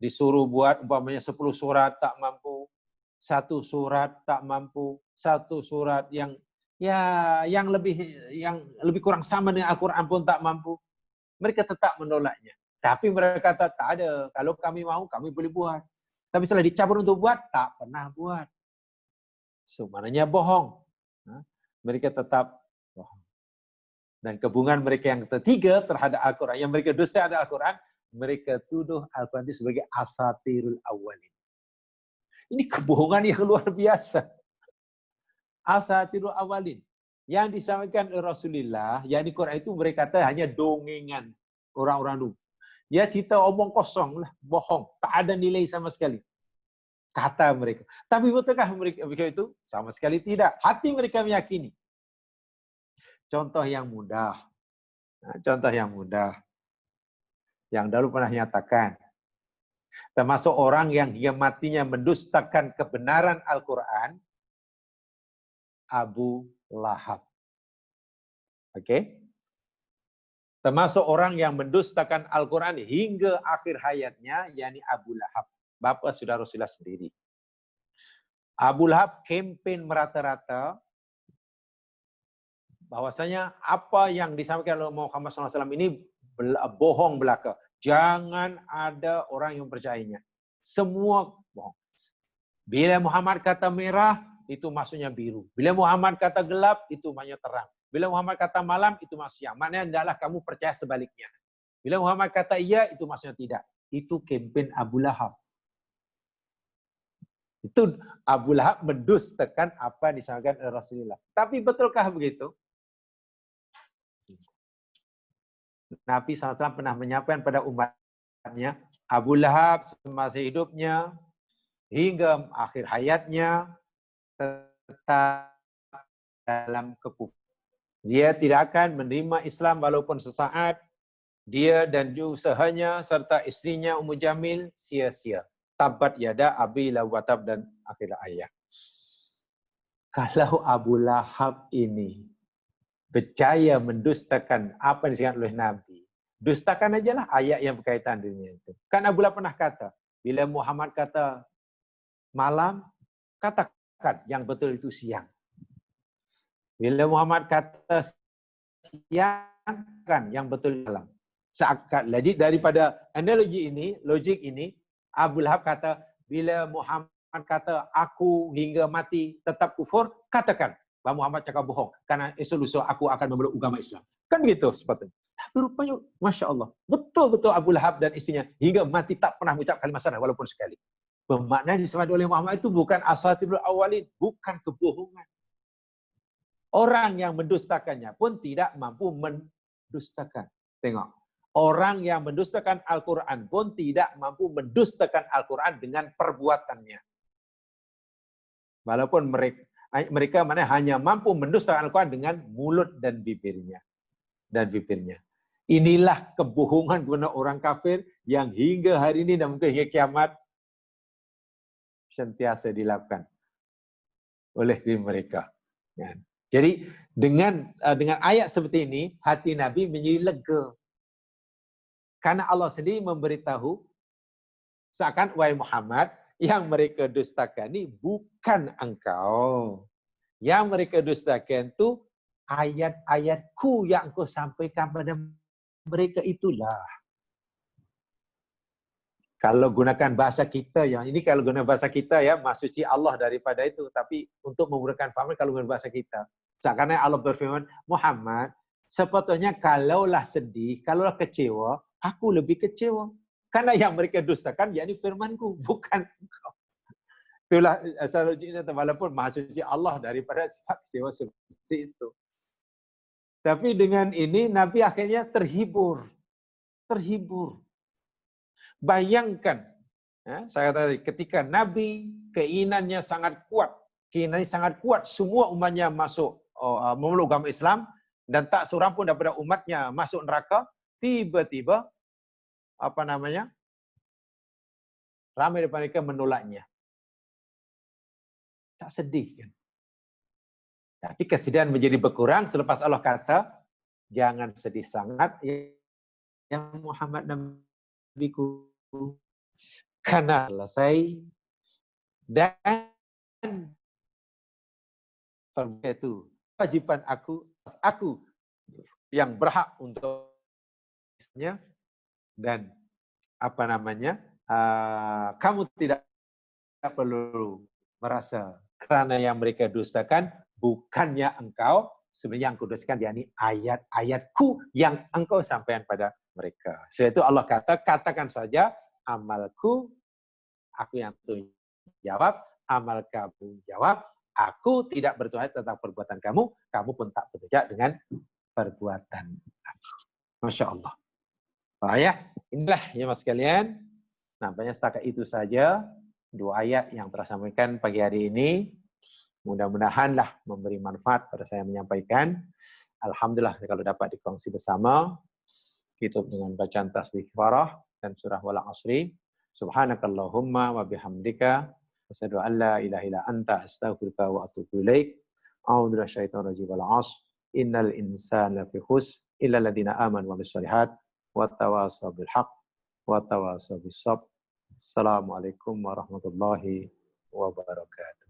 Disuruh buat umpamanya 10 surat tak mampu. 1 surat tak mampu, 1 surat yang lebih kurang sama dengan Al-Quran pun tak mampu. Mereka tetap menolaknya. Tapi mereka kata tak ada. Kalau kami mau, kami boleh buat. Tapi setelah dicabar untuk buat, tak pernah buat. So, maknanya bohong. Mereka tetap bohong. Dan kebohongan mereka yang ketiga terhadap Al-Quran, yang mereka dusta terhadap Al-Quran, mereka tuduh Al-Quran itu sebagai asatirul awwalin. Ini kebohongan yang luar biasa. Asatirul awalin. Yang disampaikan oleh Rasulullah, yang di Quran itu mereka kata hanya dongengan orang-orang dulu. Ya cerita omong kosong lah, bohong. Tak ada nilai sama sekali. Kata mereka. Tapi betulkah mereka itu? Sama sekali tidak. Hati mereka meyakini. Contoh yang mudah. Yang dulu pernah nyatakan. Termasuk orang yang hingga matinya mendustakan kebenaran Al-Quran, Abu Lahab. Oke? Termasuk orang yang mendustakan Al-Quran hingga akhir hayatnya, yakni Abu Lahab. Bapak saudara Rasulullah sendiri. Abu Lahab kempen merata-rata bahwasanya apa yang disampaikan oleh Muhammad SAW ini bohong belaka. Jangan ada orang yang percayanya. Semua bohong. Bila Muhammad kata merah, itu maksudnya biru. Bila Muhammad kata gelap, itu maksudnya terang. Bila Muhammad kata malam, itu maksudnya. Maknanya adalah kamu percaya sebaliknya. Bila Muhammad kata iya, itu maksudnya tidak. Itu kempen Abu Lahab. Itu Abu Lahab mendustakan apa yang disampaikan oleh Rasulullah. Tapi betulkah begitu? Nabi SAW pernah menyampaikan pada umatnya, Abu Lahab semasa hidupnya hingga akhir hayatnya tetap dalam kekufuran. Dia tidak akan menerima Islam walaupun sesaat. Dia dan usahanya serta istrinya Ummu Jamil sia-sia. Tabat yada abi lahab watab dan akhir ayat. Kalau Abu Lahab ini percaya mendustakan apa yang disebutkan oleh Nabi, dustakan ajalah ayat yang berkaitan dengan itu. Kan Abu Lahab pernah kata, bila Muhammad kata malam, katakan yang betul itu siang. Bila Muhammad kata siang, kan yang betul malam. Seakan, jadi daripada analogi ini, logik ini, Abu Lahab kata, bila Muhammad kata aku hingga mati tetap kufur, katakan bahwa Muhammad cakap bohong. Karena esok lusa aku akan memeluk agama Islam. Kan gitu sepatutnya. Tapi rupanya, Masya Allah, betul-betul Abu Lahab dan istrinya hingga mati tak pernah mengucap kalimat syahadat walaupun sekali. Bermakna disebut oleh Muhammad itu bukan asatirul awalin, bukan kebohongan. Orang yang mendustakannya pun tidak mampu mendustakan. Tengok. Orang yang mendustakan Al-Quran pun tidak mampu mendustakan Al-Quran dengan perbuatannya. Walaupun mereka hanya mampu mendustakan Al-Quran dengan mulut dan bibirnya. Inilah kebohongan kepada orang kafir yang hingga hari ini dan mungkin hingga kiamat sentiasa dilakukan. oleh diri mereka. Ya. Jadi dengan ayat seperti ini, hati Nabi menjadi lega. Karena Allah sendiri memberitahu, seakan wahai Muhammad, yang mereka dustakan ini bukan engkau. Yang mereka dustakan itu ayat-ayatku yang engkau sampaikan pada mereka itulah. Kalau gunakan bahasa kita, yang ini kalau guna bahasa kita ya, maksudnya Allah daripada itu. Tapi untuk memudahkan faham, kalau guna bahasa kita. Seakan Allah berfirman, Muhammad, sepatutnya kalaulah sedih, kalaulah kecewa, aku lebih kecewa. Karena yang mereka dustakan, yakni firmanku, bukan engkau. Itulah seharusnya, walaupun maksudnya Allah daripada sifat kecewa seperti itu. Tapi dengan ini, Nabi akhirnya terhibur. Terhibur. Bayangkan, ya, saya kata tadi, ketika Nabi keinginannya sangat kuat, semua umatnya masuk memeluk agama Islam dan tak seorang pun daripada umatnya masuk neraka, tiba-tiba ramai daripada mereka menolaknya. Tak sedih kan? Tapi kesedihan menjadi berkurang selepas Allah kata, jangan sedih sangat ya Muhammad Nabiku. Karena selesai dan itu kewajiban aku yang berhak untuknya dan kamu tidak perlu merasa kerana yang mereka dustakan bukannya engkau, sebenarnya yang kudustakan yakni ayat-ayatku yang engkau sampaikan pada mereka. Sebab itu Allah katakan saja amalku aku yang jawab, amal kamu jawab, aku tidak bertuhan tentang perbuatan kamu, kamu pun tak bertujak dengan perbuatan aku. Masya Allah. Ya, inilah ya mas sekalian. Nampaknya setakat itu saja 2 ayat yang telah sampaikan pagi hari ini. Mudah-mudahanlah memberi manfaat pada saya menyampaikan. Alhamdulillah kalau dapat dikongsi bersama. Tutup dengan bacaan tasbih kifarah dan surah wal asri. Subhanakallahumma wa bihamdika asyhadu an la ilaha illa anta astaghfiruka wa atubu ilaik. A'udzu minasyaitonir rajim wal 'ashr. Innal insana lafi khusr illa alladziina aamanu wa amilus shalihat wa tawassaw bil haqq wa tawassaw bis sabr. Assalamualaikum warahmatullahi wabarakatuh.